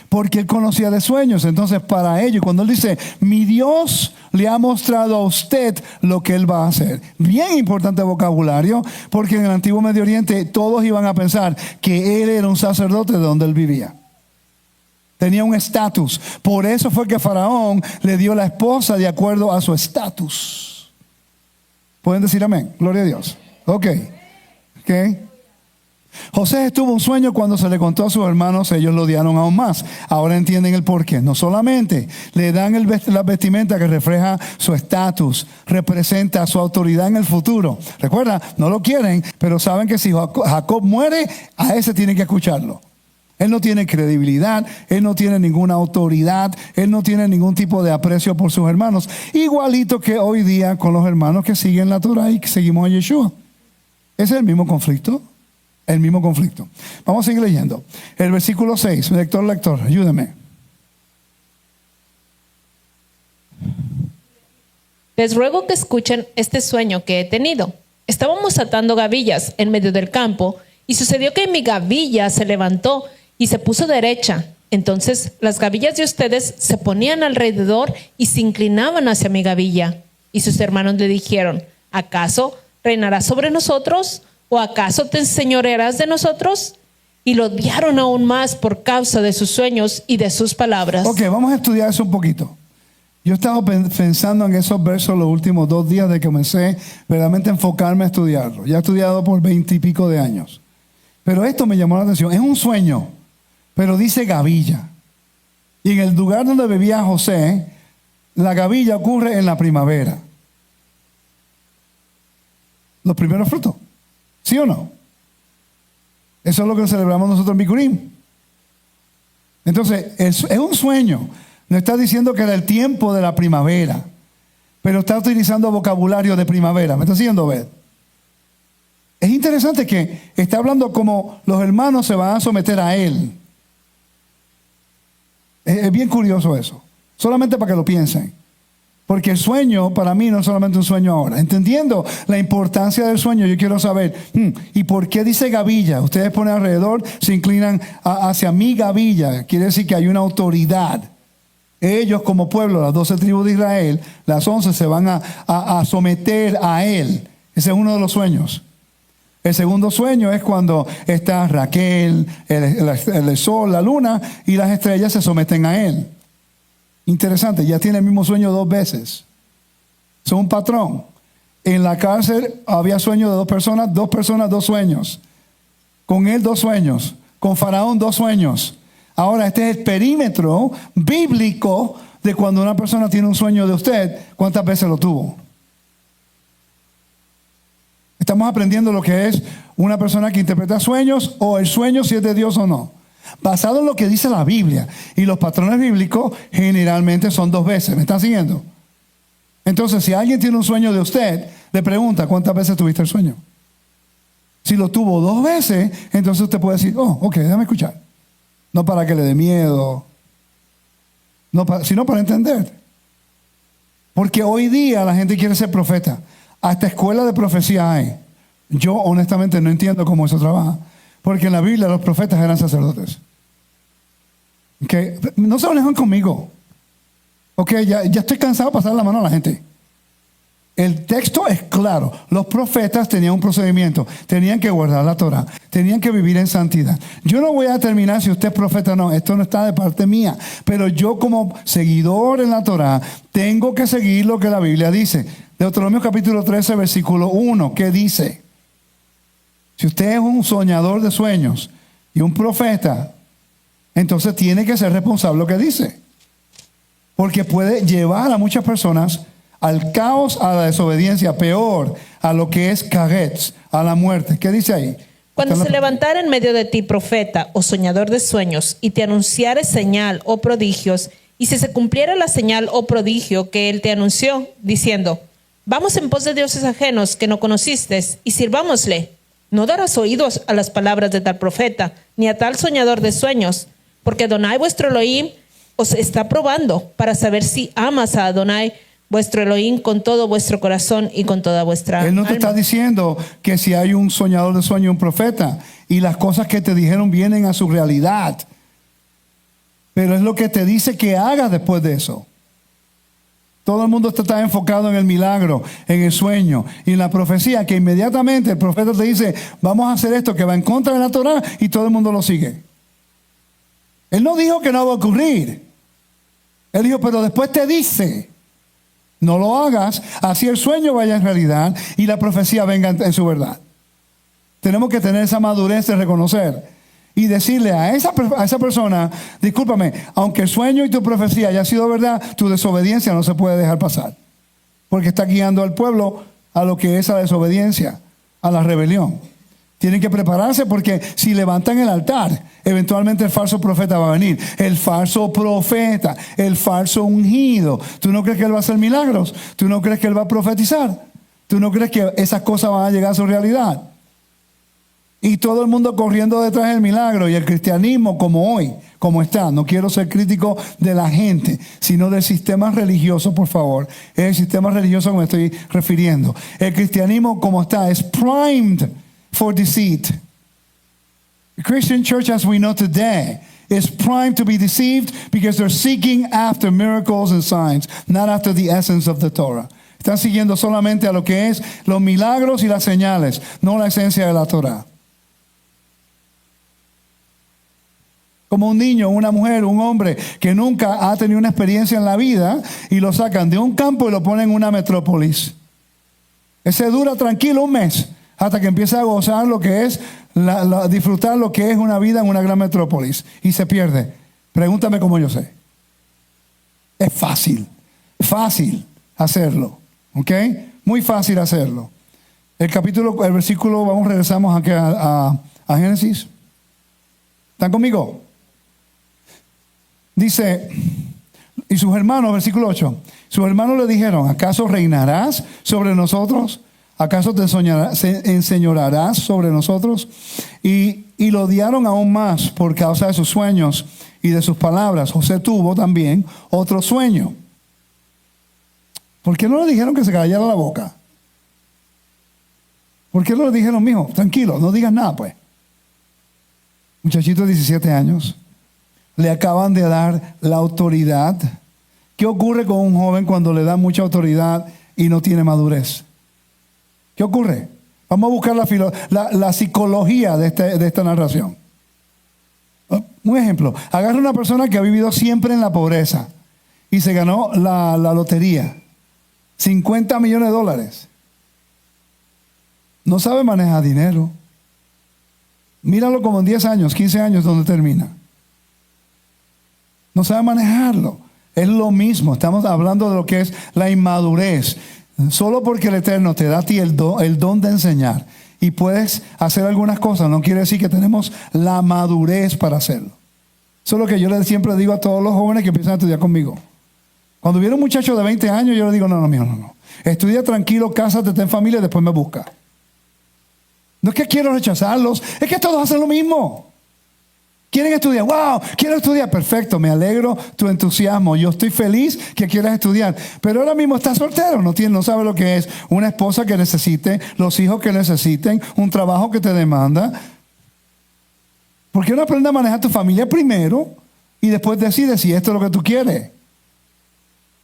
Porque él conocía de sueños. Entonces, para ello, cuando él dice, mi Dios le ha mostrado a usted lo que él va a hacer. Bien importante vocabulario, porque en el antiguo Medio Oriente todos iban a pensar que él era un sacerdote de donde él vivía. Tenía un estatus. Por eso fue que Faraón le dio la esposa de acuerdo a su estatus. ¿Pueden decir amén? Gloria a Dios. Ok. José tuvo un sueño cuando se le contó a sus hermanos, ellos lo odiaron aún más. Ahora entienden el porqué. No solamente le dan la vestimenta que refleja su estatus, representa su autoridad en el futuro. Recuerda, no lo quieren, pero saben que si Jacob muere, a ese tienen que escucharlo. Él no tiene credibilidad, él no tiene ninguna autoridad, él no tiene ningún tipo de aprecio por sus hermanos. Igualito que hoy día con los hermanos que siguen la Torah y que seguimos a Yeshua. Ese es el mismo conflicto. El mismo conflicto. Vamos a seguir leyendo. El versículo 6. Lector, ayúdame. Les ruego que escuchen este sueño que he tenido. Estábamos atando gavillas en medio del campo y sucedió que mi gavilla se levantó y se puso derecha. Entonces las gavillas de ustedes se ponían alrededor y se inclinaban hacia mi gavilla. Y sus hermanos le dijeron, ¿acaso reinarás sobre nosotros? ¿O acaso te enseñorearás de nosotros? Y lo odiaron aún más por causa de sus sueños y de sus palabras. Ok, vamos a estudiar eso un poquito. Yo he estado pensando en esos versos los últimos 2 días de que comencé verdaderamente a enfocarme a estudiarlo. Ya he estudiado por 20 y pico de años. Pero esto me llamó la atención. Es un sueño, pero dice gavilla. Y en el lugar donde vivía José, la gavilla ocurre en la primavera. Los primeros frutos. ¿Sí o no? Eso es lo que celebramos nosotros en Bikurim. Entonces, es un sueño. No está diciendo que era el tiempo de la primavera, pero está utilizando vocabulario de primavera. ¿Me está haciendo ver? Es interesante que está hablando como los hermanos se van a someter a él. Es bien curioso eso. Solamente para que lo piensen. Porque el sueño para mí no es solamente un sueño ahora. Entendiendo la importancia del sueño, yo quiero saber, ¿y por qué dice gavilla? Ustedes ponen alrededor, se inclinan hacia mi gavilla. Quiere decir que hay una autoridad. Ellos como pueblo, las 12 tribus de Israel, las 11 se van a someter a él. Ese es uno de los sueños. El segundo sueño es cuando está Raquel, el sol, la luna y las estrellas se someten a él. Interesante, ya tiene el mismo sueño 2 veces. Es un patrón. En la cárcel había sueño de 2 personas, 2 sueños. Con él 2 sueños. Con Faraón 2 sueños. Ahora este es el perímetro bíblico de cuando una persona tiene un sueño de usted, ¿cuántas veces lo tuvo? Estamos aprendiendo lo que es una persona que interpreta sueños o el sueño si es de Dios o no. basado en lo que dice la Biblia. Y los patrones bíblicos generalmente son 2 veces. ¿Me están siguiendo? Entonces, si alguien tiene un sueño de usted, le pregunta, ¿cuántas veces tuviste el sueño? Si lo tuvo 2 veces, entonces usted puede decir, oh, ok, déjame escuchar. No para que le dé miedo, sino para entender. Porque hoy día la gente quiere ser profeta. Hasta escuela de profecía hay. Yo honestamente no entiendo cómo eso trabaja. Porque en la Biblia los profetas eran sacerdotes. Okay. No se alejan conmigo. Ok, ya estoy cansado de pasar la mano a la gente. El texto es claro. Los profetas tenían un procedimiento. Tenían que guardar la Torah. Tenían que vivir en santidad. Yo no voy a determinar si usted es profeta o no. Esto no está de parte mía. Pero yo como seguidor en la Torah tengo que seguir lo que la Biblia dice. Deuteronomio capítulo 13, versículo 1. ¿Qué dice? Si usted es un soñador de sueños y un profeta, entonces tiene que ser responsable de lo que dice. Porque puede llevar a muchas personas al caos, a la desobediencia, peor, a lo que es cagetz, a la muerte. ¿Qué dice ahí? Cuando se levantara en medio de ti profeta o soñador de sueños y te anunciare señal o prodigios, y si se cumpliera la señal o prodigio que él te anunció, diciendo, vamos en pos de dioses ajenos que no conociste y sirvámosle, no darás oídos a las palabras de tal profeta, ni a tal soñador de sueños, porque Adonai vuestro Elohim os está probando para saber si amas a Adonai vuestro Elohim con todo vuestro corazón y con toda vuestra alma. Él no te está diciendo que si hay un soñador de sueño, un profeta, y las cosas que te dijeron vienen a su realidad. Pero es lo que te dice que hagas después de eso. Todo el mundo está enfocado en el milagro, en el sueño y en la profecía, que inmediatamente el profeta te dice, vamos a hacer esto que va en contra de la Torah, y todo el mundo lo sigue. Él no dijo que no va a ocurrir. Él dijo, pero después te dice, no lo hagas, así el sueño vaya en realidad y la profecía venga en su verdad. Tenemos que tener esa madurez de reconocer y decirle a esa persona, discúlpame, aunque el sueño y tu profecía haya sido verdad, tu desobediencia no se puede dejar pasar. Porque está guiando al pueblo a lo que es la desobediencia, a la rebelión. Tienen que prepararse porque si levantan el altar, eventualmente el falso profeta va a venir. El falso profeta, el falso ungido. ¿Tú no crees que él va a hacer milagros? ¿Tú no crees que él va a profetizar? ¿Tú no crees que esas cosas van a llegar a su realidad? Y todo el mundo corriendo detrás del milagro, y el cristianismo como hoy, como está. No quiero ser crítico de la gente, sino del sistema religioso, por favor. Es el sistema religioso que me estoy refiriendo. El cristianismo como está es primed for deceit. The Christian church as we know today is primed to be deceived because they're seeking after miracles and signs, not after the essence of the Torah. Están siguiendo solamente a lo que es los milagros y las señales, no la esencia de la Torah. Como un niño, una mujer, un hombre que nunca ha tenido una experiencia en la vida y lo sacan de un campo y lo ponen en una metrópolis. Ese dura tranquilo un mes hasta que empieza a gozar lo que es, disfrutar lo que es una vida en una gran metrópolis y se pierde. Pregúntame cómo yo sé. Es fácil hacerlo, ¿ok? Muy fácil hacerlo. El versículo, regresamos aquí a Génesis. ¿Están conmigo? Dice, y sus hermanos, versículo 8, sus hermanos le dijeron, ¿acaso reinarás sobre nosotros? ¿Acaso te enseñorearás sobre nosotros? Y lo odiaron aún más por causa de sus sueños y de sus palabras. José tuvo también otro sueño. ¿Por qué no le dijeron que se callara la boca? ¿Por qué no le dijeron, mijo, tranquilo, no digas nada pues? Muchachito de 17 años, le acaban de dar la autoridad. ¿Qué ocurre con un joven cuando le dan mucha autoridad y no tiene madurez? ¿Qué ocurre? Vamos a buscar la psicología de esta narración. Un ejemplo, agarra una persona que ha vivido siempre en la pobreza y se ganó la lotería, $50 millones. No sabe manejar dinero. Míralo como en 10 años, 15 años donde termina. No sabe manejarlo. Es lo mismo. Estamos hablando de lo que es la inmadurez. Solo porque el Eterno te da a ti el don de enseñar y puedes hacer algunas cosas, no quiere decir que tenemos la madurez para hacerlo. Eso es lo que yo siempre digo a todos los jóvenes que empiezan a estudiar conmigo. Cuando viene un muchacho de 20 años, yo le digo, no, mijo, no. Estudia tranquilo, cásate, ten familia y después me busca. No es que quiero rechazarlos, es que todos hacen lo mismo. ¿Quieren estudiar? ¡Wow! Quiero estudiar. Perfecto, me alegro tu entusiasmo. Yo estoy feliz que quieras estudiar. Pero ahora mismo estás soltero, no sabes lo que es una esposa que necesite, los hijos que necesiten, un trabajo que te demanda. ¿Por qué no aprendes a manejar tu familia primero y después decides si esto es lo que tú quieres?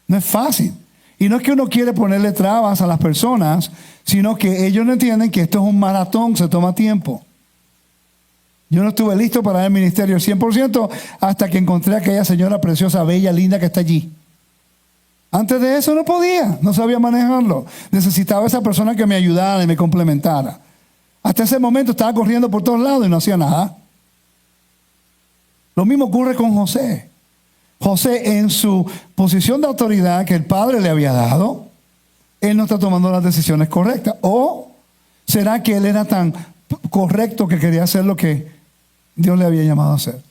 No es fácil. Y no es que uno quiere ponerle trabas a las personas, sino que ellos no entienden que esto es un maratón, se toma tiempo. Yo no estuve listo para el ministerio al 100% hasta que encontré a aquella señora preciosa, bella, linda que está allí. Antes de eso no podía, no sabía manejarlo. Necesitaba a esa persona que me ayudara y me complementara. Hasta ese momento estaba corriendo por todos lados y no hacía nada. Lo mismo ocurre con José. José, en su posición de autoridad que el padre le había dado, él no está tomando las decisiones correctas. ¿O será que él era tan correcto que quería hacer lo que Dios le había llamado a hacer?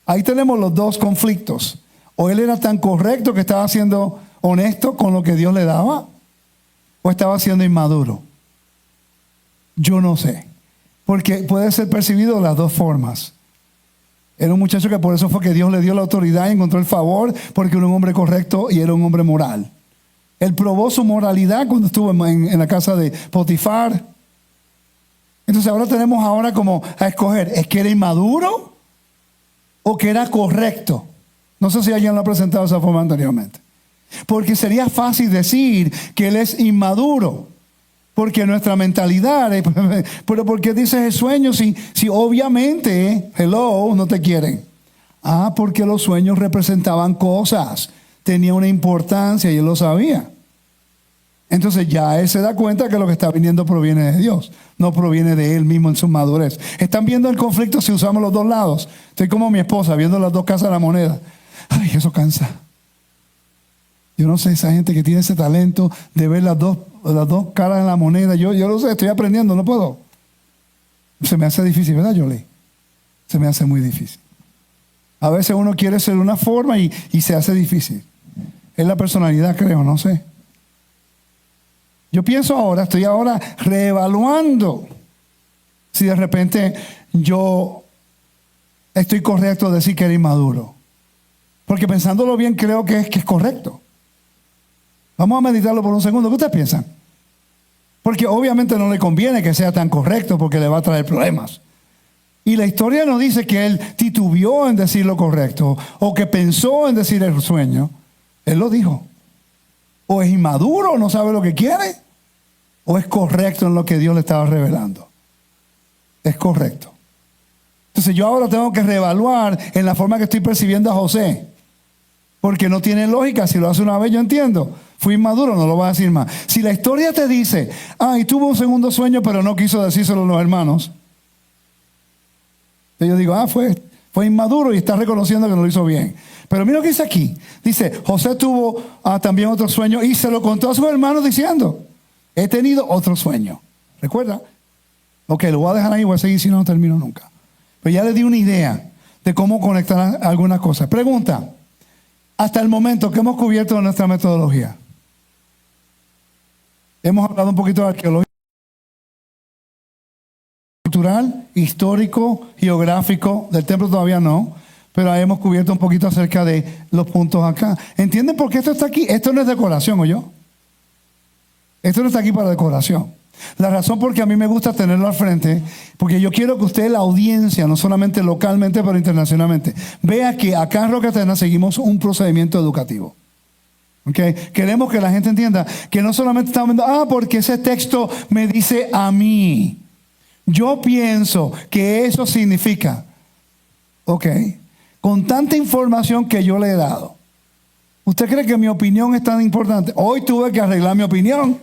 Ahí tenemos los dos conflictos. O él era tan correcto que estaba siendo honesto con lo que Dios le daba, o estaba siendo inmaduro. Yo no sé, porque puede ser percibido de las dos formas. Era un muchacho que por eso fue que Dios le dio la autoridad y encontró el favor, porque era un hombre correcto y era un hombre moral. Él probó su moralidad cuando estuvo en la casa de Potifar. Entonces ahora tenemos como a escoger, ¿es que era inmaduro o que era correcto? No sé si alguien lo ha presentado de esa forma anteriormente. Porque sería fácil decir que él es inmaduro, porque nuestra mentalidad, pero ¿por qué dices el sueño si obviamente, no te quieren? Porque los sueños representaban cosas, tenía una importancia y él lo sabía. Entonces ya él se da cuenta que lo que está viniendo proviene de Dios, no proviene de él mismo en su madurez. ¿Están viendo el conflicto si usamos los dos lados? Estoy como mi esposa, viendo las dos caras de la moneda. Ay, eso cansa. Yo no sé, esa gente que tiene ese talento de ver las dos caras de la moneda. Yo lo sé, estoy aprendiendo, no puedo. Se me hace difícil, ¿verdad, Jolie? Se me hace muy difícil. A veces uno quiere ser de una forma y se hace difícil. Es la personalidad, creo, no sé. Yo pienso estoy ahora reevaluando si de repente yo estoy correcto de decir que era inmaduro. Porque pensándolo bien creo que es correcto. Vamos a meditarlo por un segundo. ¿Qué ustedes piensan? Porque obviamente no le conviene que sea tan correcto porque le va a traer problemas. Y la historia no dice que él titubeó en decir lo correcto o que pensó en decir el sueño. Él lo dijo. O es inmaduro, no sabe lo que quiere, o es correcto en lo que Dios le estaba revelando. Es correcto. Entonces yo ahora tengo que reevaluar en la forma que estoy percibiendo a José. Porque no tiene lógica. Si lo hace una vez, yo entiendo. Fui inmaduro, no lo voy a decir más. Si la historia te dice, y tuvo un segundo sueño, pero no quiso decírselo a los hermanos. Entonces yo digo, fue inmaduro y está reconociendo que no lo hizo bien. Pero mira lo que dice aquí. Dice, José tuvo también otro sueño y se lo contó a sus hermanos diciendo, he tenido otro sueño. ¿Recuerda? Ok, lo voy a dejar ahí, voy a seguir si no termino nunca. Pero ya le di una idea de cómo conectar algunas cosas. Pregunta, hasta el momento, ¿qué hemos cubierto de nuestra metodología? Hemos hablado un poquito de arqueología cultural, histórico, geográfico, del templo todavía no, pero hemos cubierto un poquito acerca de los puntos acá. ¿Entienden por qué esto está aquí? Esto no es decoración, ¿o yo? Esto no está aquí para decoración. La razón por qué a mí me gusta tenerlo al frente, porque yo quiero que usted, la audiencia, no solamente localmente, pero internacionalmente, vea que acá en Roca Eterna seguimos un procedimiento educativo. ¿Okay? Queremos que la gente entienda que no solamente estamos viendo, porque ese texto me dice a mí. Yo pienso que eso significa, con tanta información que yo le he dado, ¿usted cree que mi opinión es tan importante? Hoy tuve que arreglar mi opinión.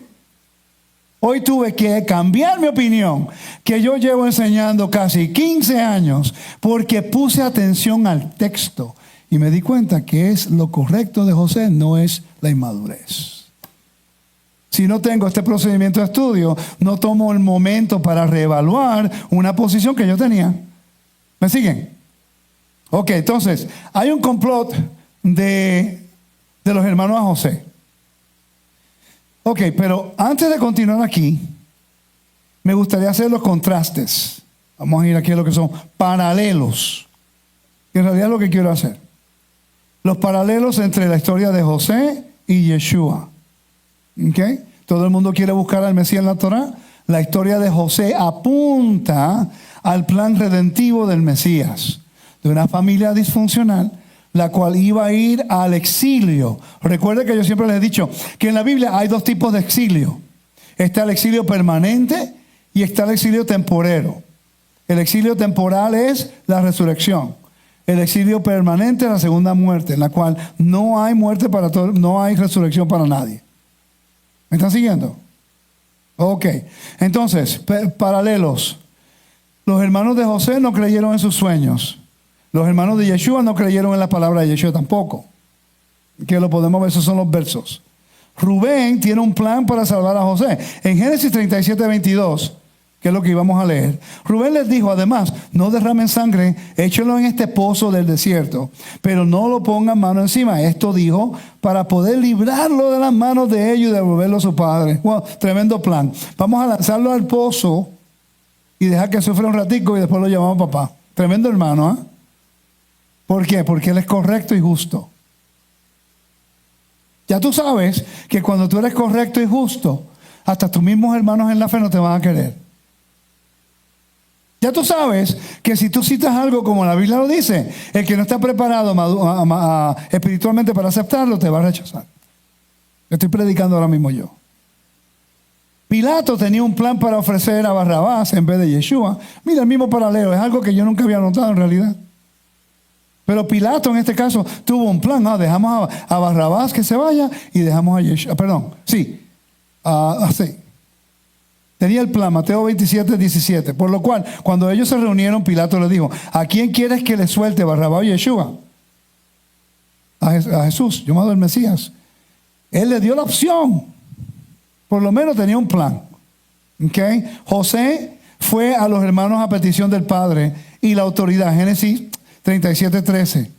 Hoy tuve que cambiar mi opinión, que yo llevo enseñando casi 15 años, porque puse atención al texto y me di cuenta que es lo correcto de José, no es la inmadurez. Si no tengo este procedimiento de estudio, no tomo el momento para reevaluar una posición que yo tenía. ¿Me siguen? Ok, entonces, hay un complot de los hermanos a José. Ok, pero antes de continuar aquí, me gustaría hacer los contrastes. Vamos a ir aquí a lo que son paralelos. Que en realidad es lo que quiero hacer. Los paralelos entre la historia de José y Yeshua. ¿Ok? Todo el mundo quiere buscar al Mesías en la Torá. La historia de José apunta al plan redentivo del Mesías. De una familia disfuncional, la cual iba a ir al exilio. Recuerde que yo siempre les he dicho que en la Biblia hay dos tipos de exilio. Está el exilio permanente y está el exilio temporero. El exilio temporal es la resurrección. El exilio permanente es la segunda muerte, en la cual no hay muerte para todos, no hay resurrección para nadie. ¿Me están siguiendo? Ok. Entonces, paralelos. Los hermanos de José no creyeron en sus sueños. Los hermanos de Yeshua no creyeron en la palabra de Yeshua tampoco. Que lo podemos ver, esos son los versos. Rubén tiene un plan para salvar a José. En Génesis 37:22, que es lo que íbamos a leer, Rubén les dijo, además, no derramen sangre, échenlo en este pozo del desierto, pero no lo pongan mano encima. Esto dijo para poder librarlo de las manos de ellos y devolverlo a su padre. Wow, tremendo plan. Vamos a lanzarlo al pozo y dejar que sufra un ratico y después lo llamamos papá. Tremendo hermano, ¿eh? ¿Por qué? Porque él es correcto y justo. Ya tú sabes que cuando tú eres correcto y justo, hasta tus mismos hermanos en la fe no te van a querer. Ya tú sabes que si tú citas algo como la Biblia lo dice, el que no está preparado espiritualmente para aceptarlo te va a rechazar. Estoy predicando ahora mismo yo. Pilato tenía un plan para ofrecer a Barrabás en vez de Yeshua. Mira, el mismo paralelo, es algo que yo nunca había notado en realidad. Pero Pilato en este caso tuvo un plan. Dejamos a Barrabás que se vaya y dejamos a Yeshua. Sí. Tenía el plan, Mateo 27:17. Por lo cual, cuando ellos se reunieron, Pilato les dijo, ¿a quién quieres que le suelte, Barrabás o Yeshua? A Jesús, llamado el Mesías. Él le dio la opción. Por lo menos tenía un plan. ¿Okay? José fue a los hermanos a petición del Padre y la autoridad. Génesis 37:13.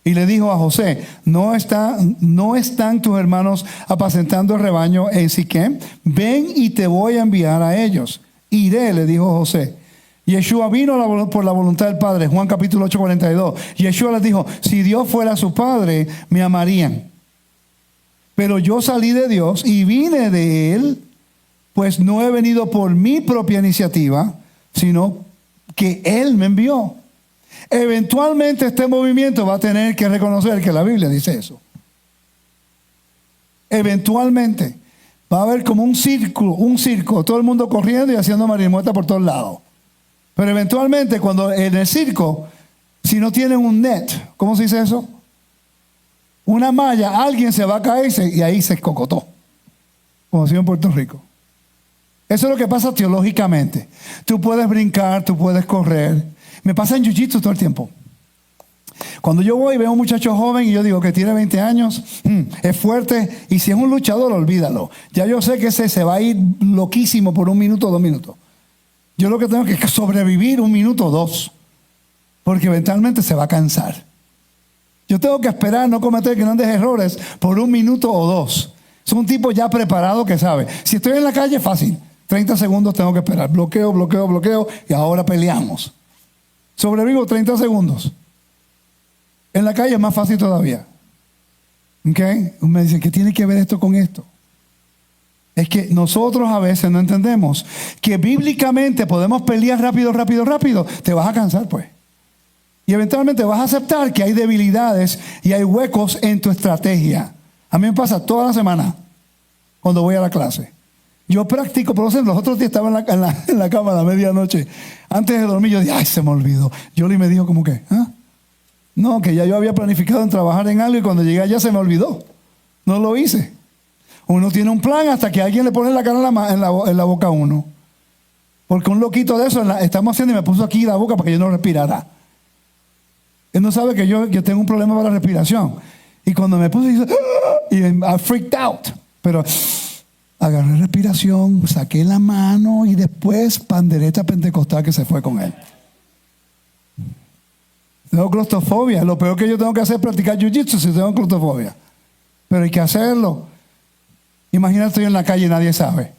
Y le dijo a José, ¿no están tus hermanos apacentando el rebaño en Siquem? Ven y te voy a enviar a ellos. Iré, le dijo José. Yeshua vino por la voluntad del Padre. Juan capítulo 8:42. Yeshua les dijo, si Dios fuera su Padre, me amarían. Pero yo salí de Dios y vine de Él, pues no he venido por mi propia iniciativa, sino que Él me envió. Eventualmente este movimiento va a tener que reconocer que la Biblia dice eso. Eventualmente va a haber como un circo, todo el mundo corriendo y haciendo marimueta por todos lados. Pero eventualmente cuando en el circo, si no tienen un net, ¿cómo se dice eso? Una malla, alguien se va a caer y ahí se escocotó, como decía en Puerto Rico. Eso es lo que pasa teológicamente. Tú puedes brincar, tú puedes correr. Me pasa en jiu-jitsu todo el tiempo. Cuando yo voy y veo a un muchacho joven y yo digo que tiene 20 años, es fuerte, y si es un luchador, olvídalo. Ya yo sé que ese se va a ir loquísimo por 1 minuto o 2 minutos. Yo lo que tengo que sobrevivir 1 minuto o 2, porque eventualmente se va a cansar. Yo tengo que esperar, no cometer grandes errores por 1 minuto o 2. Es un tipo ya preparado que sabe. Si estoy en la calle, fácil. 30 segundos tengo que esperar. Bloqueo, y ahora peleamos. Sobrevivo 30 segundos. En la calle es más fácil todavía. ¿Okay? Me dice, ¿qué tiene que ver esto con esto? Es que nosotros a veces no entendemos que bíblicamente podemos pelear rápido. Te vas a cansar, pues. Y eventualmente vas a aceptar que hay debilidades y hay huecos en tu estrategia. A mí me pasa toda la semana cuando voy a la clase. Yo practico, por ejemplo, los otros días estaba en la cama a la medianoche. Antes de dormir yo dije, ay, se me olvidó. Yoli me dijo como que, no, que ya yo había planificado en trabajar en algo y cuando llegué allá se me olvidó. No lo hice. Uno tiene un plan hasta que alguien le pone la cara en la boca a uno. Porque un loquito de eso estamos haciendo y me puso aquí la boca para que yo no respirara. Él no sabe que yo tengo un problema para la respiración. Y cuando me puse, y I freaked out. Pero agarré respiración, saqué la mano y después pandereta pentecostal que se fue con él. Tengo claustrofobia. Lo peor que yo tengo que hacer es practicar jiu-jitsu si tengo claustrofobia. Pero hay que hacerlo. Imagínate, estoy en la calle y nadie sabe.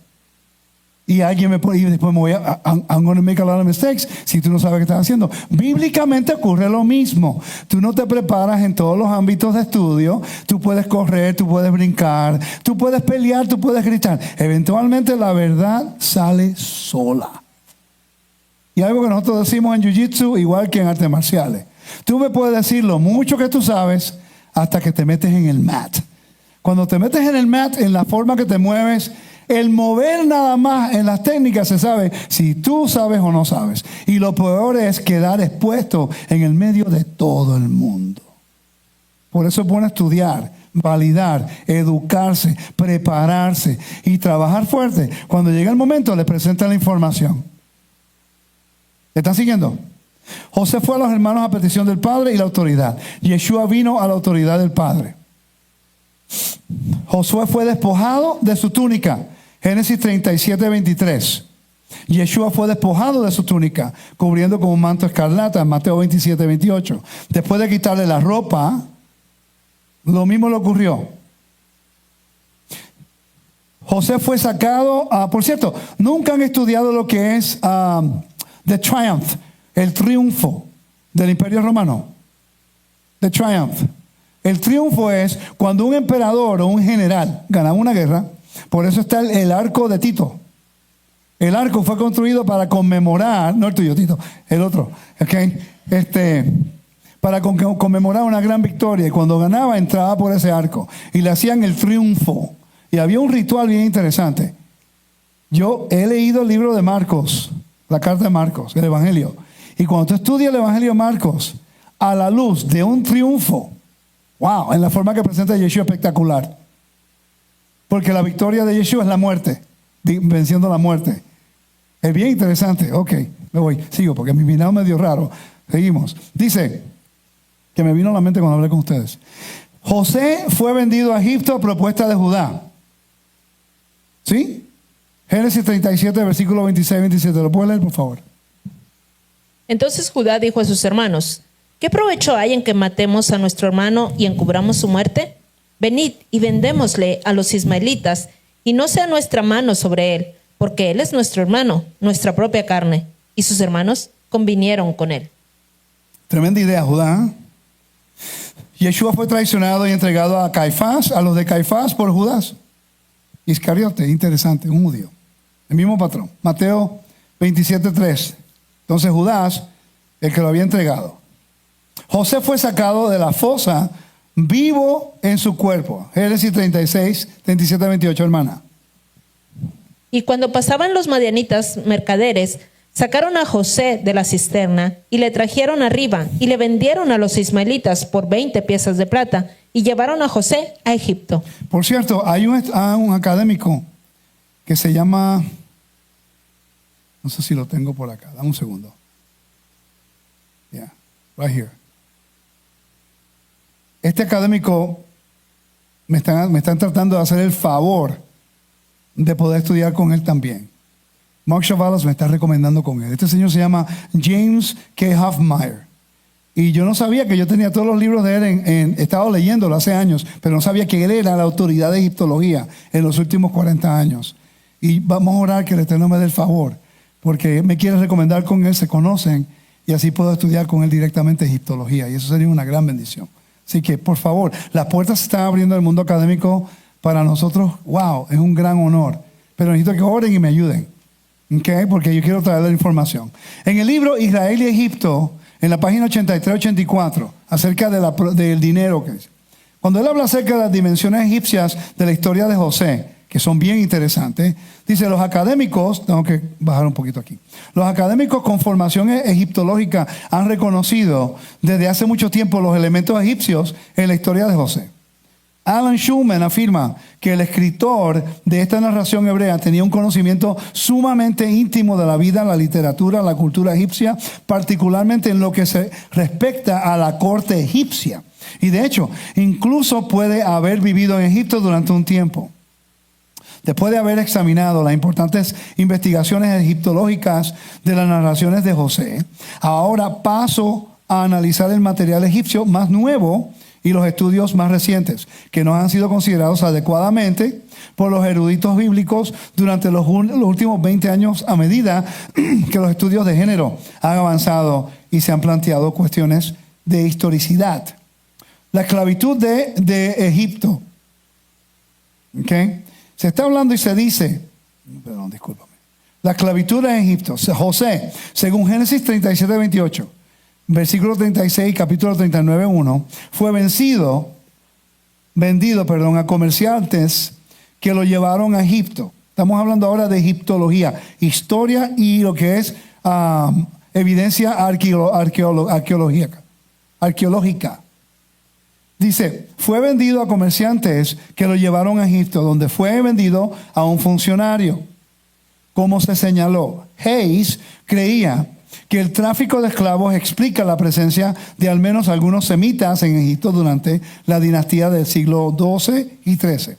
Y alguien me pone, y después me voy I'm going to make a lot of mistakes si tú no sabes qué estás haciendo. Bíblicamente ocurre lo mismo. Tú no te preparas en todos los ámbitos de estudio. Tú puedes correr, tú puedes brincar, tú puedes pelear, tú puedes gritar. Eventualmente la verdad sale sola. Y algo que nosotros decimos en Jiu-Jitsu, igual que en artes marciales. Tú me puedes decir lo mucho que tú sabes hasta que te metes en el mat. Cuando te metes en el mat, en la forma que te mueves, el mover nada más en las técnicas se sabe si tú sabes o no sabes. Y lo peor es quedar expuesto en el medio de todo el mundo. Por eso es bueno estudiar, validar, educarse, prepararse y trabajar fuerte. Cuando llega el momento, le presentan la información. ¿Están siguiendo? José fue a los hermanos a petición del Padre y la autoridad. Yeshua vino a la autoridad del Padre. Josué fue despojado de su túnica. Génesis 37, 23. Yeshua fue despojado de su túnica, cubriendo con un manto escarlata. Mateo 27, 28. Después de quitarle la ropa, lo mismo le ocurrió. José fue sacado. Por cierto, nunca han estudiado lo que es the triumph, el triunfo del Imperio Romano. The triumph. El triunfo es cuando un emperador o un general ganaba una guerra. Por eso está el arco de Tito. El arco fue construido para conmemorar, no el tuyo, Tito, el otro, ¿okay? Para conmemorar una gran victoria. Y cuando ganaba, entraba por ese arco. Y le hacían el triunfo. Y había un ritual bien interesante. Yo he leído el libro de Marcos, la carta de Marcos, el Evangelio. Y cuando tú estudias el Evangelio de Marcos, a la luz de un triunfo, wow, en la forma que presenta Yeshua, espectacular. Porque la victoria de Yeshua es la muerte, venciendo la muerte. Es bien interesante. Ok, me voy, sigo, porque mi mirada medio raro. Seguimos. Dice, que me vino a la mente cuando hablé con ustedes. José fue vendido a Egipto a propuesta de Judá. ¿Sí? Génesis 37, versículo 26 27. ¿Lo puedes leer, por favor? Entonces Judá dijo a sus hermanos: ¿qué provecho hay en que matemos a nuestro hermano y encubramos su muerte? Venid y vendémosle a los ismaelitas, y no sea nuestra mano sobre él, porque él es nuestro hermano, nuestra propia carne. Y sus hermanos convinieron con él. Tremenda idea, Judá. Yeshua fue traicionado y entregado a Caifás, a los de Caifás por Judas Iscariote. Interesante, un judío. El mismo patrón. Mateo 27:3. Entonces Judas, el que lo había entregado. José fue sacado de la fosa vivo en su cuerpo. Génesis 36, 37, 28, hermana. Y cuando pasaban los madianitas mercaderes, sacaron a José de la cisterna y le trajeron arriba y le vendieron a los ismaelitas por 20 piezas de plata y llevaron a José a Egipto. Por cierto, hay un académico que se llama, no sé si lo tengo por acá, dame un segundo. Yeah, right here. Este académico me están tratando de hacer el favor de poder estudiar con él también. Mark Chavalas me está recomendando con él. Este señor se llama James K. Hoffmeyer. Y yo no sabía que yo tenía todos los libros de él, he estado leyéndolo hace años, pero no sabía que él era la autoridad de egiptología en los últimos 40 años. Y vamos a orar que el Eterno me dé el favor, porque me quiere recomendar con él, se conocen, y así puedo estudiar con él directamente egiptología. Y eso sería una gran bendición. Así que, por favor, las puertas se están abriendo al mundo académico para nosotros. Wow, es un gran honor. Pero necesito que oren y me ayuden. ¿Okay? Porque yo quiero traer la información. En el libro Israel y Egipto, en la página 83-84, acerca del dinero que es. Cuando él habla acerca de las dimensiones egipcias de la historia de José, que son bien interesantes, dice: los académicos, tengo que bajar un poquito aquí, los académicos con formación egiptológica han reconocido desde hace mucho tiempo los elementos egipcios en la historia de José. Alan Schumann afirma que el escritor de esta narración hebrea tenía un conocimiento sumamente íntimo de la vida, la literatura, la cultura egipcia, particularmente en lo que se respecta a la corte egipcia. Y de hecho, incluso puede haber vivido en Egipto durante un tiempo. Después de haber examinado las importantes investigaciones egiptológicas de las narraciones de José, ahora paso a analizar el material egipcio más nuevo y los estudios más recientes, que no han sido considerados adecuadamente por los eruditos bíblicos durante los últimos 20 años, a medida que los estudios de género han avanzado y se han planteado cuestiones de historicidad. La esclavitud de Egipto. ¿Okay? Se está hablando y se dice, perdón, discúlpame. La esclavitud en Egipto. José, según Génesis 37, 28, versículo 36, capítulo 39, 1, fue vendido a comerciantes que lo llevaron a Egipto. Estamos hablando ahora de egiptología, historia y lo que es evidencia arqueológica. Dice, fue vendido a comerciantes que lo llevaron a Egipto, donde fue vendido a un funcionario. Como se señaló, Hayes creía que el tráfico de esclavos explica la presencia de al menos algunos semitas en Egipto durante la dinastía del siglo XII y XIII.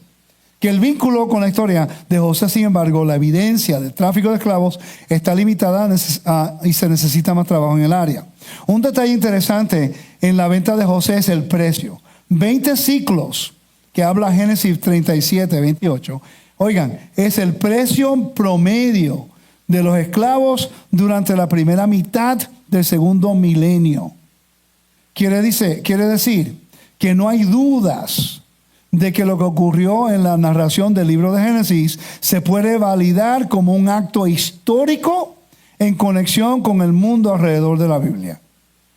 Que el vínculo con la historia de José, sin embargo, la evidencia del tráfico de esclavos está limitada y se necesita más trabajo en el área. Un detalle interesante en la venta de José es el precio. 20 ciclos, que habla Génesis 37, 28. Oigan, es el precio promedio de los esclavos durante la primera mitad del segundo milenio. Quiere decir que no hay dudas de que lo que ocurrió en la narración del libro de Génesis se puede validar como un acto histórico en conexión con el mundo alrededor de la Biblia.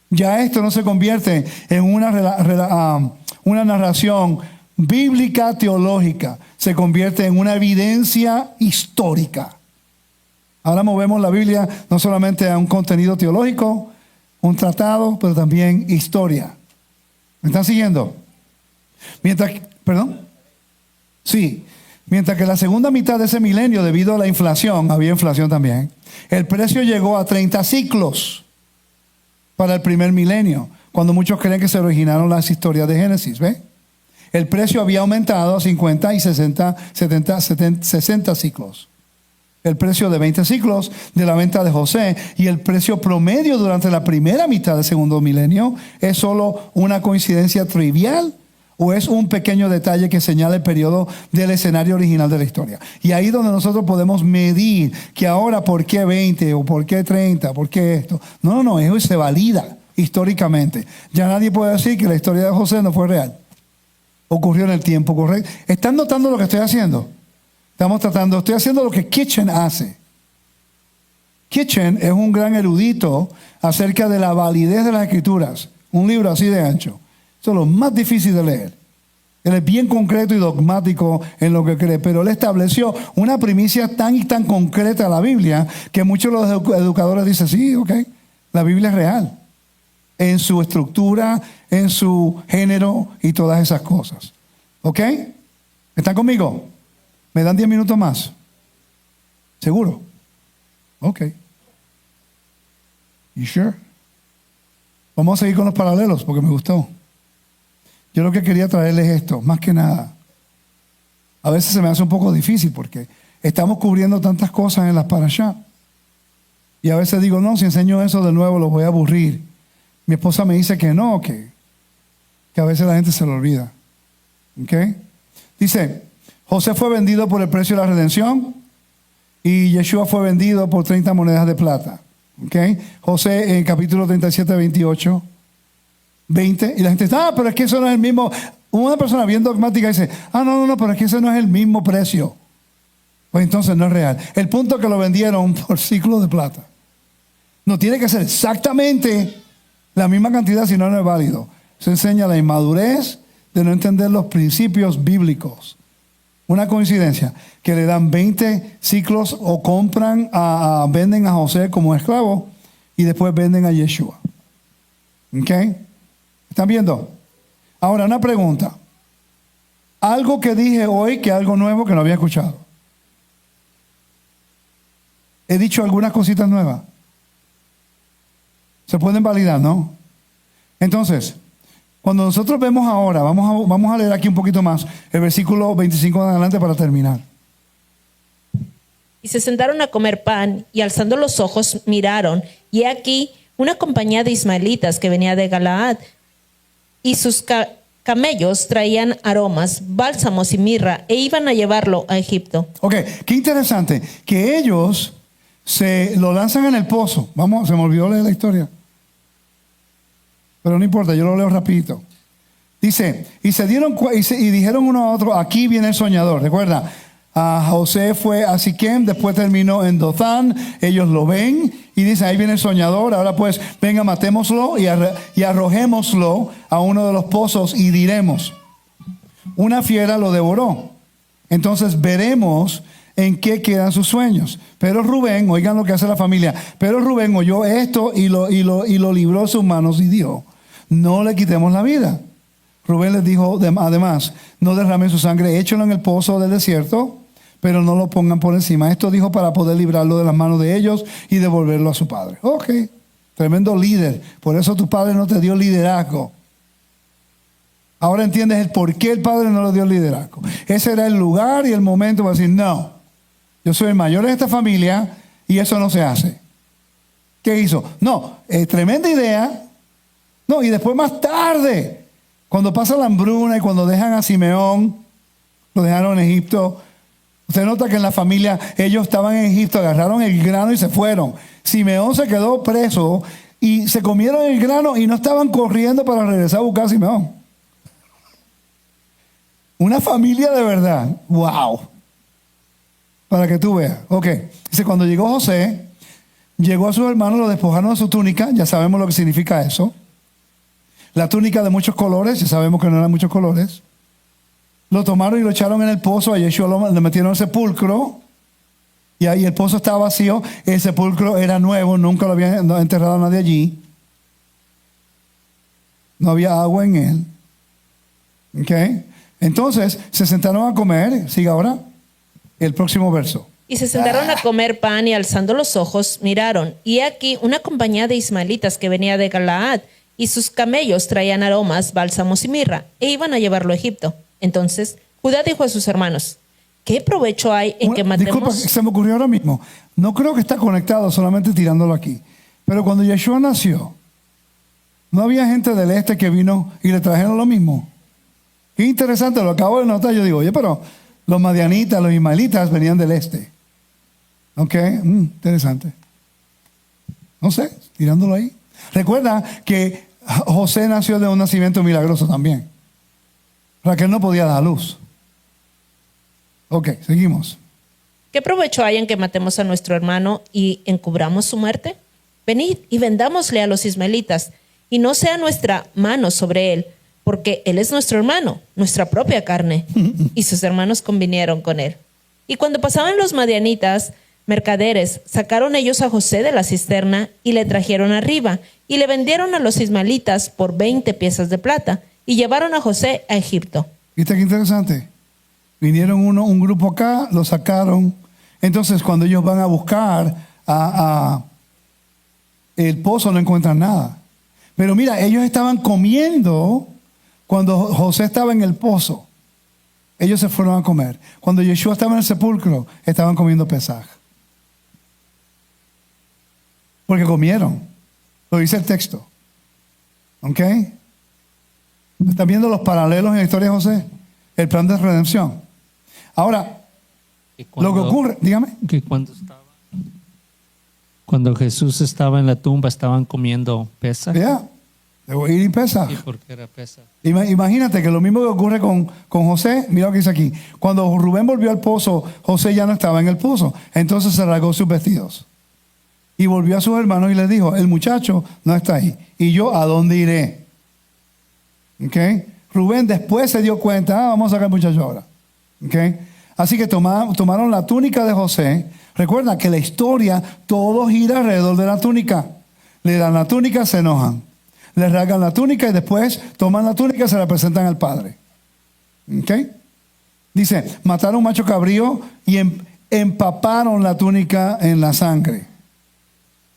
Ya esto no se convierte en una narración bíblica teológica, se convierte en una evidencia histórica. Ahora movemos la Biblia no solamente a un contenido teológico, un tratado, pero también historia. ¿Me están siguiendo? Mientras que la segunda mitad de ese milenio, debido a la inflación, había inflación también, el precio llegó a 30 ciclos para el primer milenio, cuando muchos creen que se originaron las historias de Génesis, ¿ve? El precio había aumentado a 50 y 60 ciclos. El precio de 20 ciclos de la venta de José y el precio promedio durante la primera mitad del segundo milenio es solo una coincidencia trivial o es un pequeño detalle que señala el periodo del escenario original de la historia. Y ahí donde nosotros podemos medir que ahora por qué 20 o por qué 30, por qué esto. No, eso se valida históricamente. Ya nadie puede decir que la historia de José no fue real. Ocurrió en el tiempo correcto. ¿Están notando lo que estoy haciendo? Estoy haciendo lo que Kitchen hace. Kitchen es un gran erudito acerca de la validez de las escrituras. Un libro así de ancho. Eso es lo más difícil de leer. Él es bien concreto y dogmático en lo que cree, pero él estableció una primicia tan y tan concreta a la Biblia que muchos de los educadores dicen, sí, ok, la Biblia es real. En su estructura, en su género y todas esas cosas. ¿Ok? ¿Están conmigo? ¿Me dan 10 minutos más? ¿Seguro? Ok. You sure? Vamos a seguir con los paralelos porque me gustó. Yo lo que quería traerles esto, más que nada. A veces se me hace un poco difícil porque estamos cubriendo tantas cosas en las parashá. Y a veces digo, no, si enseño eso de nuevo los voy a aburrir. Mi esposa me dice que no, que a veces la gente se lo olvida. ¿Ok? Dice, José fue vendido por el precio de la redención y Yeshua fue vendido por 30 monedas de plata. ¿Ok? José en capítulo 37, 28, 20. Y la gente dice, pero es que eso no es el mismo. Una persona bien dogmática dice, no, pero es que ese no es el mismo precio. Pues entonces no es real. El punto es que lo vendieron por ciclo de plata. No tiene que ser exactamente la misma cantidad, si no, no es válido. Se enseña la inmadurez de no entender los principios bíblicos. Una coincidencia, que le dan 20 ciclos o venden a José como esclavo y después venden a Yeshua. ¿Ok? ¿Están viendo? Ahora, una pregunta. Algo que dije hoy, que algo nuevo que no había escuchado. He dicho algunas cositas nuevas. Se pueden validar, ¿no? Entonces, cuando nosotros vemos ahora, vamos a leer aquí un poquito más, el versículo 25 en adelante para terminar. Y se sentaron a comer pan, y alzando los ojos miraron, y he aquí una compañía de ismaelitas que venía de Galaad, y sus camellos traían aromas, bálsamos y mirra, e iban a llevarlo a Egipto. Ok, qué interesante, que ellos se lo lanzan en el pozo. Vamos, se me olvidó leer la historia. Pero no importa, yo lo leo rapidito. Dice, y dijeron uno a otro, aquí viene el soñador. Recuerda, José fue a Siquem, después terminó en Dothán. Ellos lo ven y dicen, ahí viene el soñador. Ahora pues, venga, matémoslo y arrojémoslo a uno de los pozos y diremos, una fiera lo devoró. Entonces veremos en qué quedan sus sueños. Pero Rubén, oigan lo que hace la familia, pero Rubén oyó esto y lo libró de sus manos y dijo, no le quitemos la vida. Rubén les dijo, además, no derramen su sangre, échenlo en el pozo del desierto, pero no lo pongan por encima. Esto dijo para poder librarlo de las manos de ellos y devolverlo a su padre. Ok, tremendo líder. Por eso tu padre no te dio liderazgo. Ahora entiendes el por qué el padre no le dio liderazgo. Ese era el lugar y el momento para decir, no, yo soy el mayor de esta familia y eso no se hace. ¿Qué hizo? No, tremenda idea. No, y después más tarde, cuando pasa la hambruna y cuando dejan a Simeón, lo dejaron en Egipto. Usted nota que en la familia ellos estaban en Egipto, agarraron el grano y se fueron. Simeón se quedó preso y se comieron el grano y no estaban corriendo para regresar a buscar a Simeón. Una familia de verdad. ¡Wow! Para que tú veas. Ok. Dice, cuando llegó José, llegó a sus hermanos, lo despojaron de su túnica. Ya sabemos lo que significa eso. La túnica de muchos colores, ya sabemos que no eran muchos colores. Lo tomaron y lo echaron en el pozo. A Yeshua le metieron en el sepulcro. Y ahí el pozo estaba vacío. El sepulcro era nuevo. Nunca lo había enterrado nadie allí. No había agua en él. ¿Ok? Entonces se sentaron a comer. Siga ahora el próximo verso. Y se sentaron a comer pan y alzando los ojos miraron. Y aquí una compañía de ismaelitas que venía de Galaad. Y sus camellos traían aromas, bálsamos y mirra, e iban a llevarlo a Egipto. Entonces Judá dijo a sus hermanos, ¿qué provecho hay en que matemos? Disculpa, se me ocurrió ahora mismo. No creo que está conectado, solamente tirándolo aquí. Pero cuando Yeshua nació, ¿no había gente del este que vino y le trajeron lo mismo? Qué interesante, lo acabo de notar. Yo digo, oye, pero los madianitas, los ismaelitas venían del este. Ok, interesante. No sé, tirándolo ahí. Recuerda que José nació de un nacimiento milagroso también. Raquel no podía dar luz. Ok, seguimos. ¿Qué provecho hay en que matemos a nuestro hermano y encubramos su muerte? Venid y vendámosle a los ismaelitas, y no sea nuestra mano sobre él, porque él es nuestro hermano, nuestra propia carne. Y sus hermanos convinieron con él. Y cuando pasaban los madianitas, mercaderes, sacaron ellos a José de la cisterna y le trajeron arriba, y le vendieron a los ismaelitas por 20 piezas de plata, y llevaron a José a Egipto. ¿Viste qué interesante? Vinieron un grupo acá, lo sacaron. Entonces, cuando ellos van a buscar el pozo, no encuentran nada. Pero mira, ellos estaban comiendo cuando José estaba en el pozo. Ellos se fueron a comer. Cuando Yeshua estaba en el sepulcro, estaban comiendo Pesaj. Porque comieron. Lo dice el texto. ¿Ok? ¿Están viendo los paralelos en la historia de José? El plan de redención. Ahora, lo que ocurre, dígame. Que cuando Jesús estaba en la tumba, estaban comiendo Pesaj. Ya, debo ir y Pesaj. ¿Y por qué era Pesaj? Imagínate que lo mismo que ocurre con José, mira lo que dice aquí. Cuando Rubén volvió al pozo, José ya no estaba en el pozo. Entonces se rasgó sus vestidos. Y volvió a sus hermanos y les dijo, el muchacho no está ahí. ¿Y yo a dónde iré? ¿Ok? Rubén después se dio cuenta, vamos a sacar al muchacho ahora. ¿Ok? Así que tomaron la túnica de José. Recuerda que la historia, todo gira alrededor de la túnica. Le dan la túnica, se enojan. Le rasgan la túnica y después toman la túnica y se la presentan al padre. ¿Ok? Dice, mataron un macho cabrío y empaparon la túnica en la sangre.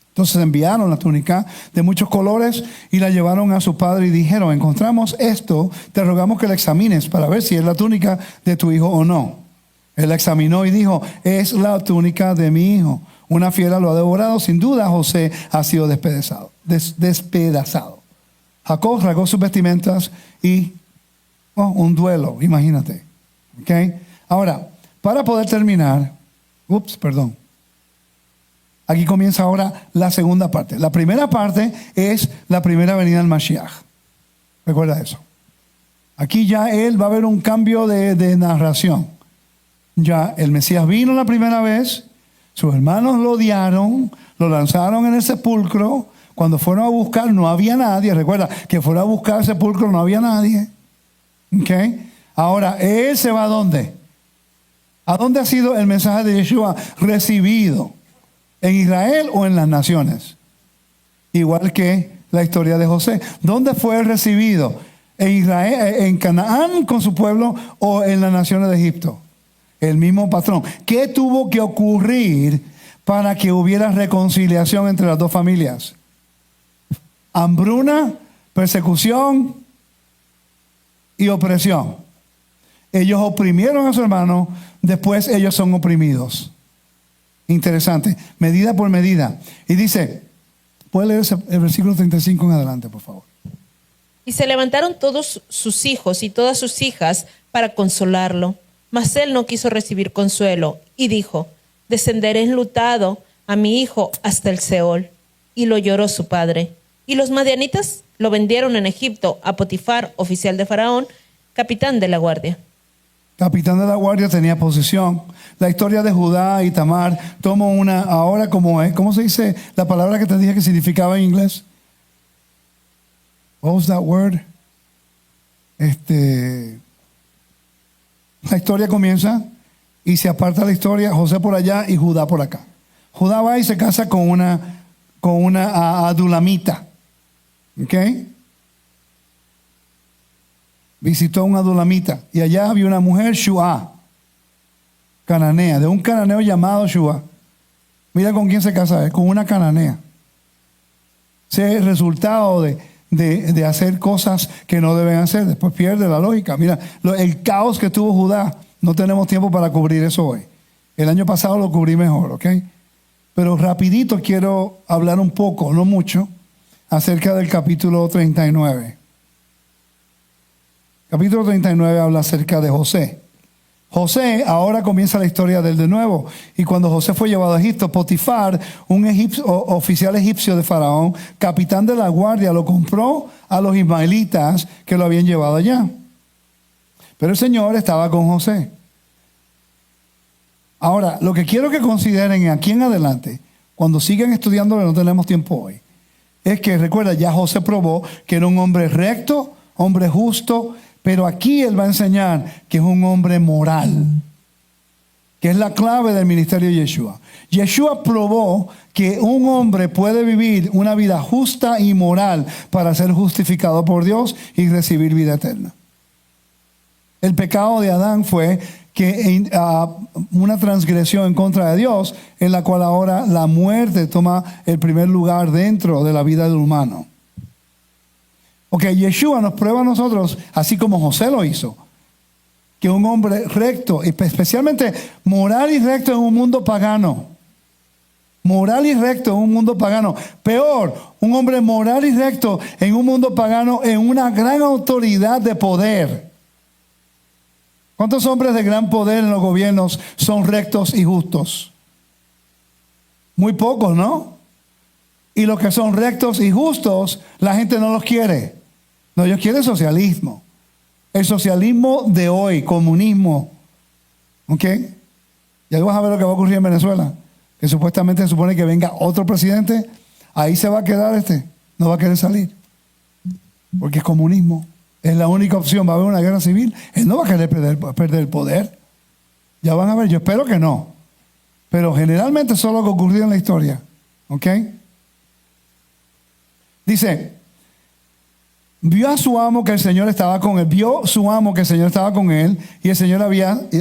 Entonces enviaron la túnica de muchos colores y la llevaron a su padre y dijeron, encontramos esto, te rogamos que la examines para ver si es la túnica de tu hijo o no. Él la examinó y dijo, es la túnica de mi hijo. Una fiera lo ha devorado, sin duda José ha sido despedazado. despedazado. Jacob rasgó sus vestimentas y un duelo, imagínate. ¿Okay? Ahora, para poder terminar, aquí comienza ahora la segunda parte. La primera parte es la primera venida del Mashiach. Recuerda eso. Aquí ya va a haber un cambio de narración. Ya el Mesías vino la primera vez, sus hermanos lo odiaron, lo lanzaron en el sepulcro. Cuando fueron a buscar no había nadie. Recuerda que fueron a buscar el sepulcro, no había nadie. ¿Okay? Ahora, él se va ¿a dónde? ¿A dónde ha sido el mensaje de Yeshua recibido? ¿En Israel o en las naciones? Igual que la historia de José. ¿Dónde fue recibido? ¿En Israel, en Canaán con su pueblo o en las naciones de Egipto? El mismo patrón. ¿Qué tuvo que ocurrir para que hubiera reconciliación entre las dos familias? Hambruna, persecución y opresión. Ellos oprimieron a su hermano, después ellos son oprimidos. Interesante, medida por medida. Y dice, ¿puede leer el versículo 35 en adelante, por favor? Y se levantaron todos sus hijos y todas sus hijas para consolarlo. Mas él no quiso recibir consuelo y dijo, descenderé enlutado a mi hijo hasta el Seol. Y lo lloró su padre. Y los madianitas lo vendieron en Egipto a Potifar, oficial de Faraón, capitán de la guardia. Capitán de la guardia tenía posición. La historia de Judá y Tamar toma una, ahora como es, ¿cómo se dice la palabra que te dije que significaba en inglés? What was that word? La historia comienza y se aparta la historia, José por allá y Judá por acá. Judá va y se casa con una adulamita. ¿Ok? Visitó a un adulamita y allá había una mujer Shua, cananea, de un cananeo llamado Shua. Mira con quién se casa, con una cananea. Ese es el resultado de hacer cosas que no deben hacer. Después pierde la lógica. Mira, el caos que tuvo Judá, no tenemos tiempo para cubrir eso hoy. El año pasado lo cubrí mejor, ¿ok? Pero rapidito quiero hablar un poco, no mucho, acerca del capítulo 39. Capítulo 39 habla acerca de José. José, ahora comienza la historia del de nuevo. Y cuando José fue llevado a Egipto, Potifar, un oficial egipcio de Faraón, capitán de la guardia, lo compró a los ismaelitas que lo habían llevado allá. Pero el Señor estaba con José. Ahora, lo que quiero que consideren aquí en adelante, cuando sigan estudiando, no tenemos tiempo hoy, es que recuerda, ya José probó que era un hombre recto, hombre justo, pero aquí él va a enseñar que es un hombre moral, que es la clave del ministerio de Yeshua. Yeshua probó que un hombre puede vivir una vida justa y moral para ser justificado por Dios y recibir vida eterna. El pecado de Adán fue que una transgresión en contra de Dios, en la cual ahora la muerte toma el primer lugar dentro de la vida del humano. Ok, Yeshua nos prueba a nosotros, así como José lo hizo, que un hombre recto, especialmente moral y recto en un mundo pagano. Moral y recto en un mundo pagano. Peor, un hombre moral y recto en un mundo pagano en una gran autoridad de poder. ¿Cuántos hombres de gran poder en los gobiernos son rectos y justos? Muy pocos, ¿no? Y los que son rectos y justos, la gente no los quiere. No, ellos quieren socialismo. El socialismo de hoy, comunismo. ¿Ok? Ya vas a ver lo que va a ocurrir en Venezuela. Que supuestamente se supone que venga otro presidente. Ahí se va a quedar no va a querer salir. Porque es comunismo. Es la única opción. Va a haber una guerra civil. Él no va a querer perder el poder. Ya van a ver. Yo espero que no. Pero generalmente eso es lo que ocurrió en la historia. ¿Ok? Dice, vio a su amo que el Señor estaba con él. Vio su amo que el Señor estaba con él. Y el Señor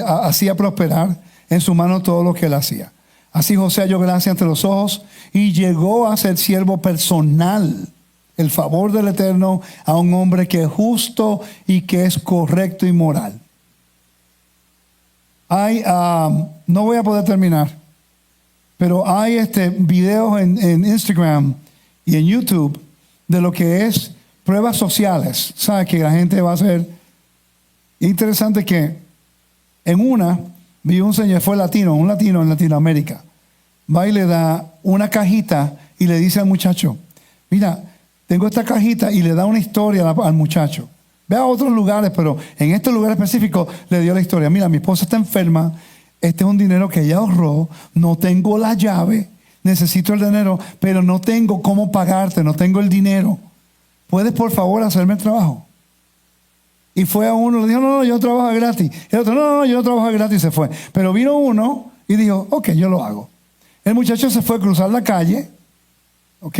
hacía prosperar en su mano todo lo que él hacía. Así José halló gracia ante los ojos y llegó a ser siervo personal. El favor del Eterno a un hombre que es justo y que es correcto y moral. No voy a poder terminar, pero hay videos en Instagram y en YouTube de lo que es pruebas sociales. ¿Sabes? Que la gente va a hacer. Interesante que en una vi un señor, fue latino, un latino en Latinoamérica. Va y le da una cajita y le dice al muchacho, mira, tengo esta cajita, y le da una historia al muchacho. Ve a otros lugares, pero en este lugar específico le dio la historia. Mira, mi esposa está enferma, este es un dinero que ella ahorró, no tengo la llave, necesito el dinero, pero no tengo cómo pagarte, no tengo el dinero. ¿Puedes por favor hacerme el trabajo? Y fue a uno, le dijo, no, yo no trabajo gratis. El otro, no, yo no trabajo gratis, y se fue. Pero vino uno y dijo, ok, yo lo hago. El muchacho se fue a cruzar la calle, ok,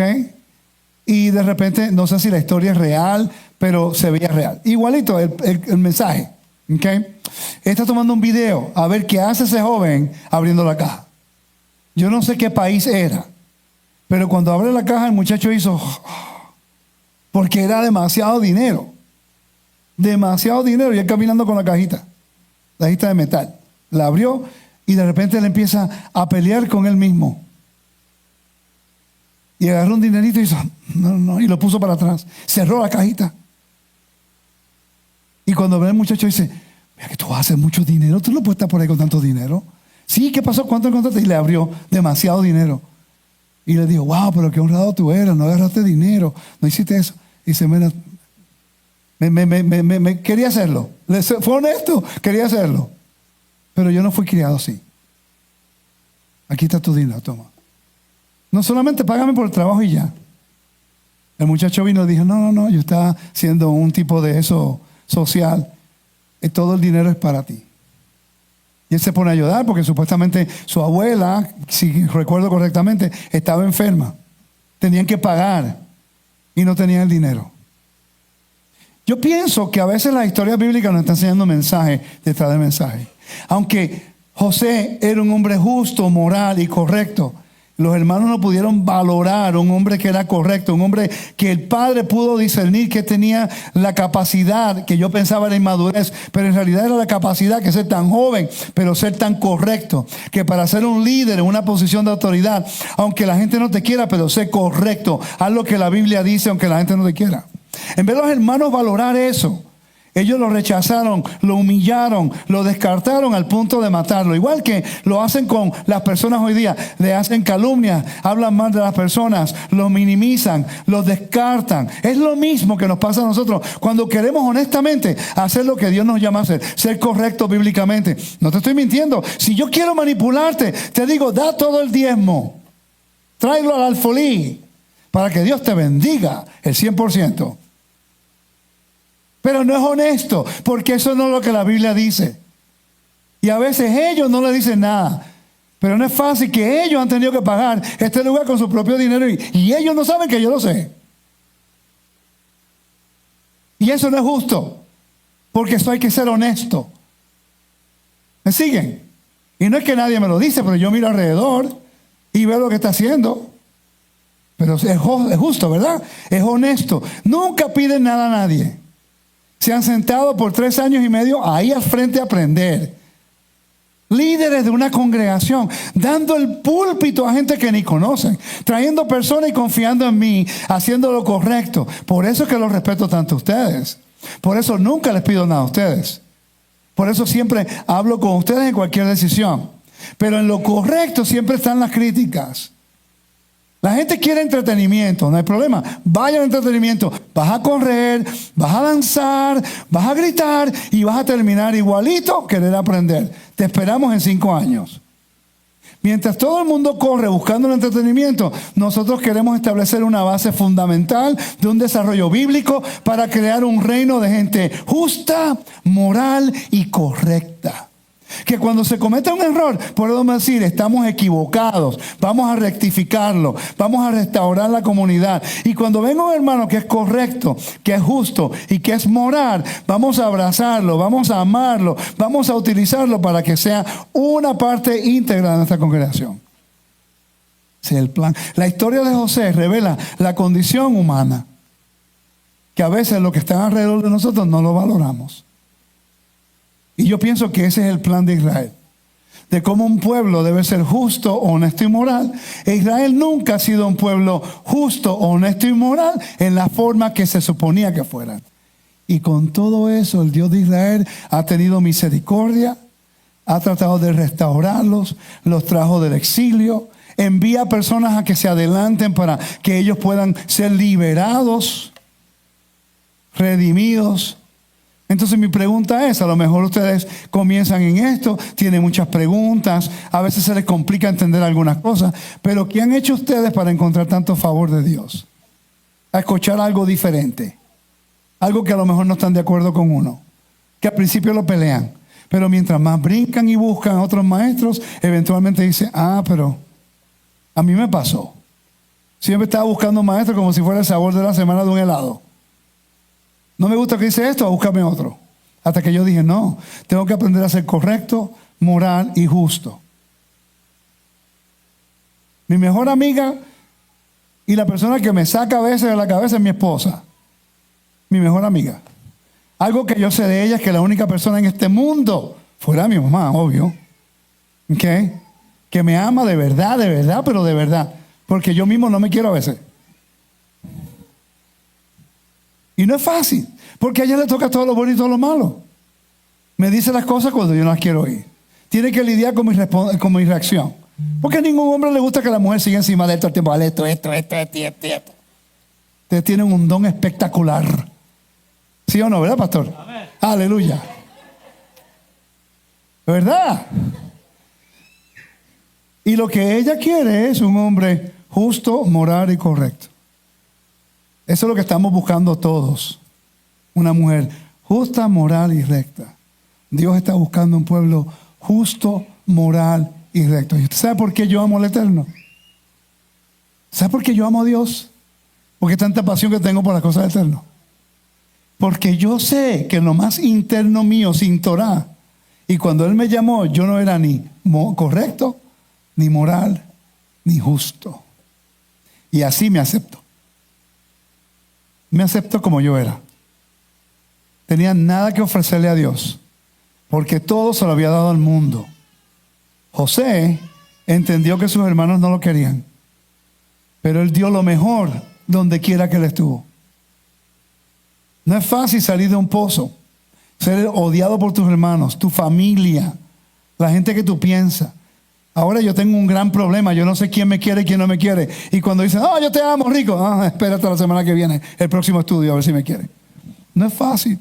y de repente, no sé si la historia es real, pero se veía real. Igualito el mensaje, ok. Está tomando un video a ver qué hace ese joven abriendo la caja. Yo no sé qué país era, pero cuando abre la caja el muchacho hizo, porque era demasiado dinero. Demasiado dinero, y él caminando con la cajita de metal. La abrió y de repente él empieza a pelear con él mismo. Y agarró un dinerito y hizo, no, y lo puso para atrás. Cerró la cajita. Y cuando ve el muchacho dice, mira que tú vas a hacer mucho dinero, tú no puedes estar por ahí con tanto dinero. Sí, ¿qué pasó? ¿Cuánto encontraste? Y le abrió demasiado dinero. Y le dijo, wow, pero qué honrado tú eras, no agarraste dinero, no hiciste eso. Y dice, mira, me quería hacerlo. Fue honesto, quería hacerlo. Pero yo no fui criado así. Aquí está tu dinero, toma. No solamente págame por el trabajo y ya. El muchacho vino y dijo, no, yo estaba haciendo un tipo de eso social. Y todo el dinero es para ti. Y él se pone a ayudar porque supuestamente su abuela, si recuerdo correctamente, estaba enferma. Tenían que pagar y no tenían el dinero. Yo pienso que a veces la historia bíblica nos está enseñando mensaje detrás de mensaje. Aunque José era un hombre justo, moral y correcto, los hermanos no pudieron valorar un hombre que era correcto, un hombre que el padre pudo discernir que tenía la capacidad, que yo pensaba era inmadurez, pero en realidad era la capacidad que ser tan joven, pero ser tan correcto, que para ser un líder en una posición de autoridad, aunque la gente no te quiera, pero sé correcto, haz lo que la Biblia dice aunque la gente no te quiera. En vez de los hermanos valorar eso, ellos lo rechazaron, lo humillaron, lo descartaron al punto de matarlo. Igual que lo hacen con las personas hoy día. Le hacen calumnias, hablan mal de las personas, los minimizan, los descartan. Es lo mismo que nos pasa a nosotros cuando queremos honestamente hacer lo que Dios nos llama a hacer. Ser correcto bíblicamente. No te estoy mintiendo. Si yo quiero manipularte, te digo, da todo el diezmo. Tráelo al alfolí para que Dios te bendiga el 100%. Pero no es honesto, porque eso no es lo que la Biblia dice. Y a veces ellos no le dicen nada. Pero no es fácil que ellos han tenido que pagar este lugar con su propio dinero y ellos no saben que yo lo sé. Y eso no es justo, porque eso hay que ser honesto. ¿Me siguen? Y no es que nadie me lo dice, pero yo miro alrededor y veo lo que está haciendo. Pero es justo, ¿verdad? Es honesto. Nunca piden nada a nadie. Se han sentado por 3 años y medio ahí al frente a aprender. Líderes de una congregación, dando el púlpito a gente que ni conocen, trayendo personas y confiando en mí, haciendo lo correcto. Por eso es que los respeto tanto a ustedes. Por eso nunca les pido nada a ustedes. Por eso siempre hablo con ustedes en cualquier decisión. Pero en lo correcto siempre están las críticas. La gente quiere entretenimiento, no hay problema. Vaya al entretenimiento. Vas a correr, vas a danzar, vas a gritar y vas a terminar igualito querer aprender. Te esperamos en 5 años. Mientras todo el mundo corre buscando el entretenimiento, nosotros queremos establecer una base fundamental de un desarrollo bíblico para crear un reino de gente justa, moral y correcta. Que cuando se cometa un error, podemos decir, estamos equivocados, vamos a rectificarlo, vamos a restaurar la comunidad. Y cuando venga un hermano que es correcto, que es justo y que es moral, vamos a abrazarlo, vamos a amarlo, vamos a utilizarlo para que sea una parte íntegra de nuestra congregación. Ese es el plan. La historia de José revela la condición humana, que a veces lo que está alrededor de nosotros no lo valoramos. Y yo pienso que ese es el plan de Israel. de cómo un pueblo debe ser justo, honesto y moral. Israel nunca ha sido un pueblo justo, honesto y moral en la forma que se suponía que fueran. Y con todo eso, el Dios de Israel ha tenido misericordia, ha tratado de restaurarlos, los trajo del exilio, envía personas a que se adelanten para que ellos puedan ser liberados, redimidos. Entonces mi pregunta es, a lo mejor ustedes comienzan en esto, tienen muchas preguntas, a veces se les complica entender algunas cosas, pero ¿qué han hecho ustedes para encontrar tanto favor de Dios? A escuchar algo diferente, algo que a lo mejor no están de acuerdo con uno, que al principio lo pelean, pero mientras más brincan y buscan a otros maestros, eventualmente dicen, pero a mí me pasó. Siempre estaba buscando un maestro como si fuera el sabor de la semana de un helado. No me gusta que dice esto, búscame otro. Hasta que yo dije, no, tengo que aprender a ser correcto, moral y justo. Mi mejor amiga y la persona que me saca a veces de la cabeza es mi esposa. Mi mejor amiga. Algo que yo sé de ella es que la única persona en este mundo, fuera mi mamá, obvio, ¿okay?, que me ama de verdad, pero de verdad. Porque yo mismo no me quiero a veces. Y no es fácil, porque a ella le toca todo lo bueno y todo lo malo. Me dice las cosas cuando yo no las quiero oír. Tiene que lidiar con mi reacción. Porque a ningún hombre le gusta que la mujer siga encima de él todo el tiempo. Vale, esto. Ustedes tienen un don espectacular. ¿Sí o no, verdad, pastor? Amén. Aleluya. ¿Verdad? Y lo que ella quiere es un hombre justo, moral y correcto. Eso es lo que estamos buscando todos. Una mujer justa, moral y recta. Dios está buscando un pueblo justo, moral y recto. ¿Y usted sabe por qué yo amo al Eterno? ¿Sabe por qué yo amo a Dios? Porque tanta pasión que tengo por las cosas del Eterno. Porque yo sé que en lo más interno mío, sin Torah, y cuando Él me llamó, yo no era ni correcto, ni moral, ni justo. Y así me acepto. Me acepto como yo era. Tenía nada que ofrecerle a Dios, porque todo se lo había dado al mundo. José entendió que sus hermanos no lo querían, pero él dio lo mejor donde quiera que él estuvo. No es fácil salir de un pozo, ser odiado por tus hermanos, tu familia, la gente que tú piensas. Ahora yo tengo un gran problema, yo no sé quién me quiere y quién no me quiere. Y cuando dicen, yo te amo, Rico, espérate la semana que viene, el próximo estudio, a ver si me quiere. No es fácil.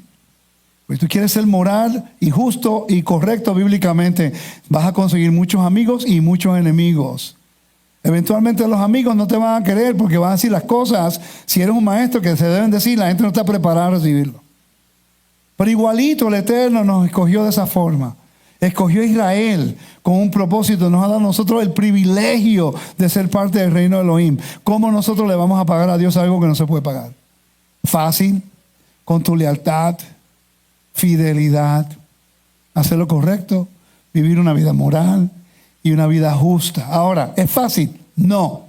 Pues tú quieres ser moral y justo y correcto bíblicamente, vas a conseguir muchos amigos y muchos enemigos. Eventualmente los amigos no te van a querer porque van a decir las cosas, si eres un maestro, que se deben decir, la gente no está preparada a recibirlo. Pero igualito el Eterno nos escogió de esa forma. Escogió a Israel con un propósito. Nos ha dado a nosotros el privilegio de ser parte del reino de Elohim. ¿Cómo nosotros le vamos a pagar a Dios algo que no se puede pagar? Fácil, con tu lealtad, fidelidad, hacer lo correcto, vivir una vida moral y una vida justa. Ahora, ¿es fácil? No.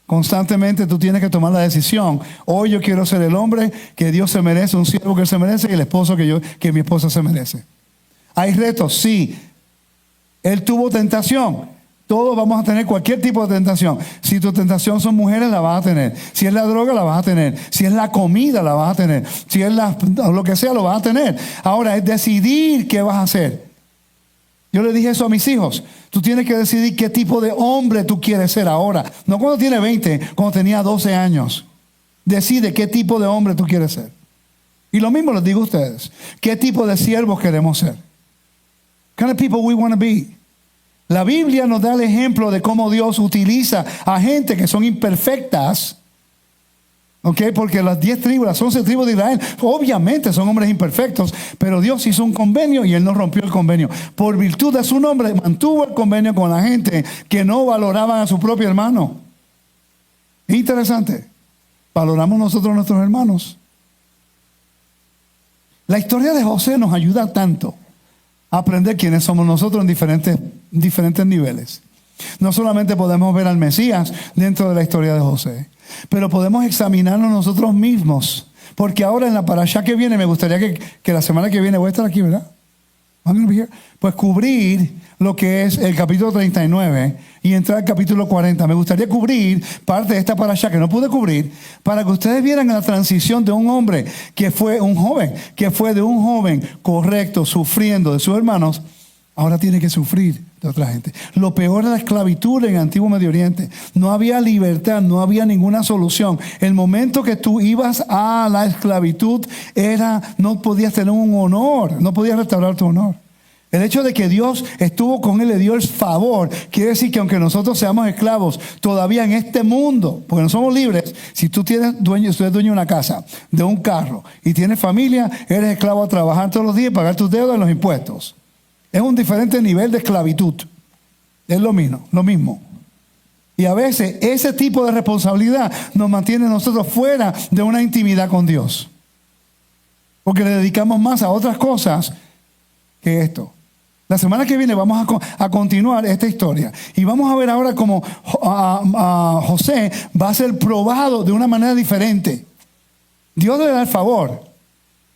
Constantemente tú tienes que tomar la decisión. Hoy yo quiero ser el hombre que Dios se merece, un siervo que Él se merece y el esposo que mi esposa se merece. ¿Hay retos? Sí. Él tuvo tentación. Todos vamos a tener cualquier tipo de tentación. Si tu tentación son mujeres, la vas a tener. Si es la droga, la vas a tener. Si es la comida, la vas a tener. Si es lo que sea, lo vas a tener. Ahora es decidir qué vas a hacer. Yo le dije eso a mis hijos. Tú tienes que decidir qué tipo de hombre tú quieres ser ahora. No cuando tienes 20, cuando tenía 12 años. Decide qué tipo de hombre tú quieres ser. Y lo mismo les digo a ustedes. ¿Qué tipo de siervos queremos ser? What kind of people we want to be? La Biblia nos da el ejemplo de cómo Dios utiliza a gente que son imperfectas. Porque las 10 tribus, las 11 tribus de Israel, obviamente son hombres imperfectos, pero Dios hizo un convenio y Él no rompió el convenio. Por virtud de su nombre, mantuvo el convenio con la gente que no valoraban a su propio hermano. Interesante. ¿Valoramos nosotros a nuestros hermanos? La historia de José nos ayuda tanto a aprender quiénes somos nosotros en diferentes niveles. No solamente podemos ver al Mesías dentro de la historia de José, pero podemos examinarnos nosotros mismos. Porque ahora en la parashá que viene, me gustaría que la semana que viene voy a estar aquí, ¿verdad? I'm gonna be here. Pues cubrir lo que es el capítulo 39 y entrar al capítulo 40. Me gustaría cubrir parte de esta parasha que no pude cubrir para que ustedes vieran la transición de un hombre que fue un joven, que fue de un joven correcto, sufriendo de sus hermanos, ahora tiene que sufrir de otra gente. Lo peor era la esclavitud en el antiguo Medio Oriente. No había libertad, no había ninguna solución. El momento que tú ibas a la esclavitud no podías tener un honor, no podías restaurar tu honor. El hecho de que Dios estuvo con él, le dio el favor, quiere decir que aunque nosotros seamos esclavos todavía en este mundo, porque no somos libres, si tú eres dueño de una casa, de un carro y tienes familia, eres esclavo a trabajar todos los días y pagar tus deudas en los impuestos. Es un diferente nivel de esclavitud. Es lo mismo. Y a veces ese tipo de responsabilidad nos mantiene nosotros fuera de una intimidad con Dios. Porque le dedicamos más a otras cosas que esto. La semana que viene vamos a continuar esta historia. Y vamos a ver ahora cómo José va a ser probado de una manera diferente. Dios le da el favor,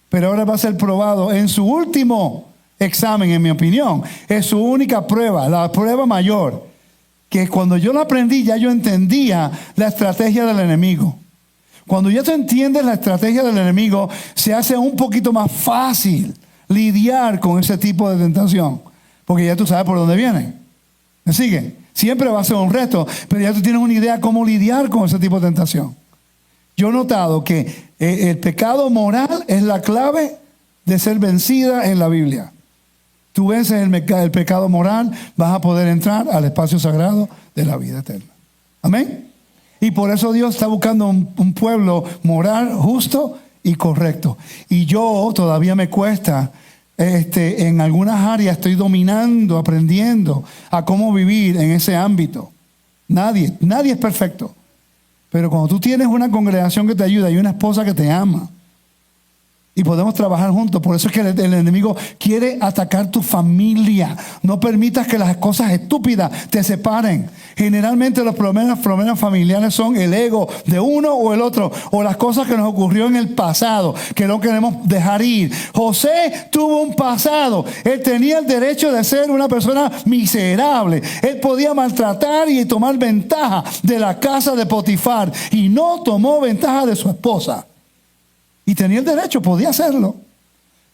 pero ahora va a ser probado en su último examen, en mi opinión. Es su única prueba, la prueba mayor. Que cuando yo lo aprendí, ya yo entendía la estrategia del enemigo. Cuando ya tú entiendes la estrategia del enemigo, se hace un poquito más fácil lidiar con ese tipo de tentación, porque ya tú sabes por dónde viene. ¿Me sigue? Siempre va a ser un reto, pero ya tú tienes una idea cómo lidiar con ese tipo de tentación. Yo he notado que el pecado moral es la clave de ser vencida en la Biblia. Tú vences el pecado moral, vas a poder entrar al espacio sagrado de la vida eterna. Amén. Y por eso Dios está buscando un pueblo moral, justo y correcto. Y yo todavía me cuesta, en algunas áreas estoy dominando, aprendiendo a cómo vivir en ese ámbito. Nadie es perfecto. Pero cuando tú tienes una congregación que te ayuda y una esposa que te ama, y podemos trabajar juntos. Por eso es que el enemigo quiere atacar tu familia. No permitas que las cosas estúpidas te separen. Generalmente los problemas familiares son el ego de uno o el otro, o las cosas que nos ocurrió en el pasado, que no queremos dejar ir. José tuvo un pasado. Él tenía el derecho de ser una persona miserable. Él podía maltratar y tomar ventaja de la casa de Potifar, y no tomó ventaja de su esposa. Y tenía el derecho, podía hacerlo.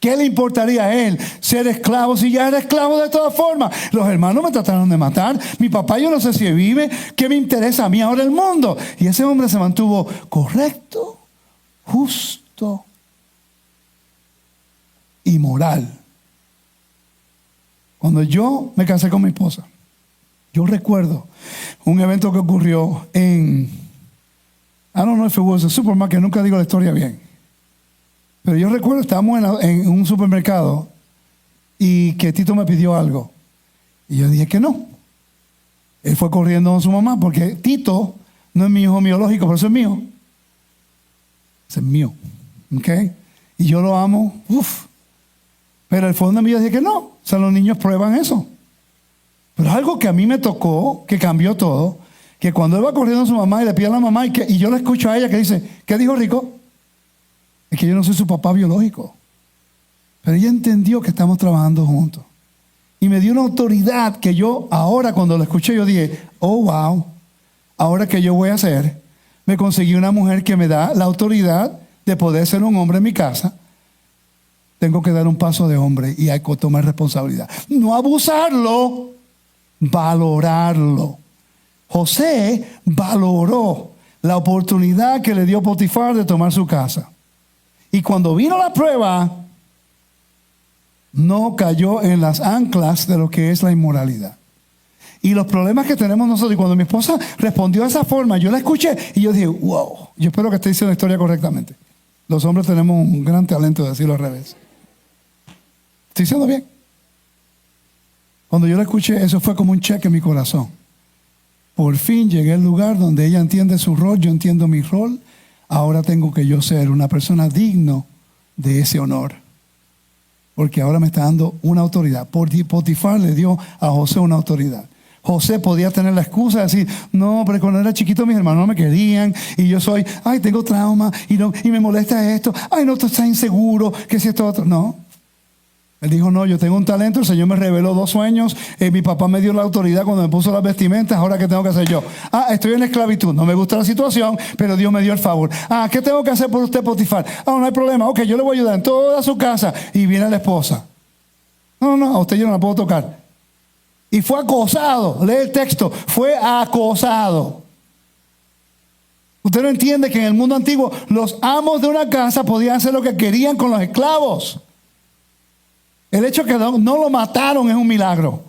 ¿Qué le importaría a él ser esclavo si ya era esclavo de todas formas? Los hermanos me trataron de matar. Mi papá, yo no sé si vive. ¿Qué me interesa a mí ahora el mundo? Y ese hombre se mantuvo correcto, justo y moral. Cuando yo me casé con mi esposa, yo recuerdo un evento que ocurrió en, I don't know if it was a supermarket, nunca digo la historia bien. Pero yo recuerdo, estábamos en un supermercado y que Tito me pidió algo. Y yo dije que no. Él fue corriendo con su mamá porque Tito no es mi hijo biológico, pero eso es mío. Ese es mío. ¿Ok? Y yo lo amo. Pero el fondo de mí yo dije que no. O sea, los niños prueban eso. Pero algo que a mí me tocó, que cambió todo, que cuando él va corriendo con su mamá y le pide a la mamá y yo le escucho a ella que dice, ¿qué dijo Rico? Es que yo no soy su papá biológico. Pero ella entendió que estamos trabajando juntos. Y me dio una autoridad que yo ahora cuando lo escuché yo dije, oh wow, ahora ¿qué yo voy a hacer? Me conseguí una mujer que me da la autoridad de poder ser un hombre en mi casa. Tengo que dar un paso de hombre y hay que tomar responsabilidad. No abusarlo, valorarlo. José valoró la oportunidad que le dio Potifar de tomar su casa. Y cuando vino la prueba, no cayó en las anclas de lo que es la inmoralidad. Y los problemas que tenemos nosotros, y cuando mi esposa respondió de esa forma, yo la escuché y yo dije, wow, yo espero que esté diciendo la historia correctamente. Los hombres tenemos un gran talento de decirlo al revés. ¿Estoy diciendo bien? Cuando yo la escuché, eso fue como un cheque en mi corazón. Por fin llegué al lugar donde ella entiende su rol, yo entiendo mi rol. Ahora tengo que yo ser una persona digno de ese honor. Porque ahora me está dando una autoridad. Potifar le dio a José una autoridad. José podía tener la excusa de decir, no, pero cuando era chiquito mis hermanos no me querían. Y yo soy, tengo trauma y me molesta esto. No, tú estás inseguro, que si esto otro. No. Él dijo, no, yo tengo un talento, el Señor me reveló 2 sueños, mi papá me dio la autoridad cuando me puso las vestimentas, ahora ¿qué tengo que hacer yo? Estoy en la esclavitud, no me gusta la situación, pero Dios me dio el favor. ¿Qué tengo que hacer por usted, Potifar? No hay problema, ok, yo le voy a ayudar en toda su casa. Y viene la esposa. No, a usted yo no la puedo tocar. Y fue acosado, lee el texto, fue acosado. Usted no entiende que en el mundo antiguo los amos de una casa podían hacer lo que querían con los esclavos. El hecho que no lo mataron es un milagro.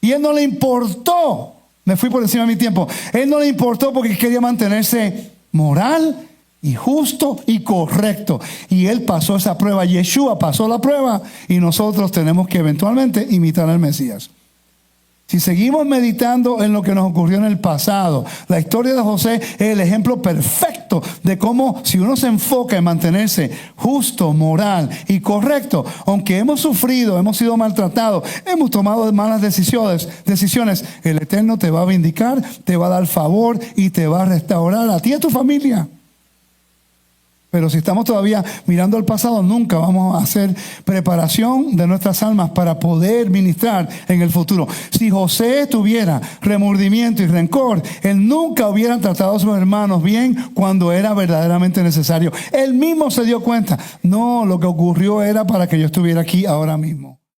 Y él no le importó. Me fui por encima de mi tiempo. Él no le importó porque quería mantenerse moral y justo y correcto. Y él pasó esa prueba. Yeshua pasó la prueba. Y nosotros tenemos que eventualmente imitar al Mesías. Si seguimos meditando en lo que nos ocurrió en el pasado, la historia de José es el ejemplo perfecto de cómo si uno se enfoca en mantenerse justo, moral y correcto, aunque hemos sufrido, hemos sido maltratados, hemos tomado malas decisiones, el Eterno te va a vindicar, te va a dar favor y te va a restaurar a ti y a tu familia. Pero si estamos todavía mirando al pasado, nunca vamos a hacer preparación de nuestras almas para poder ministrar en el futuro. Si José tuviera remordimiento y rencor, él nunca hubiera tratado a sus hermanos bien cuando era verdaderamente necesario. Él mismo se dio cuenta, no, lo que ocurrió era para que yo estuviera aquí ahora mismo.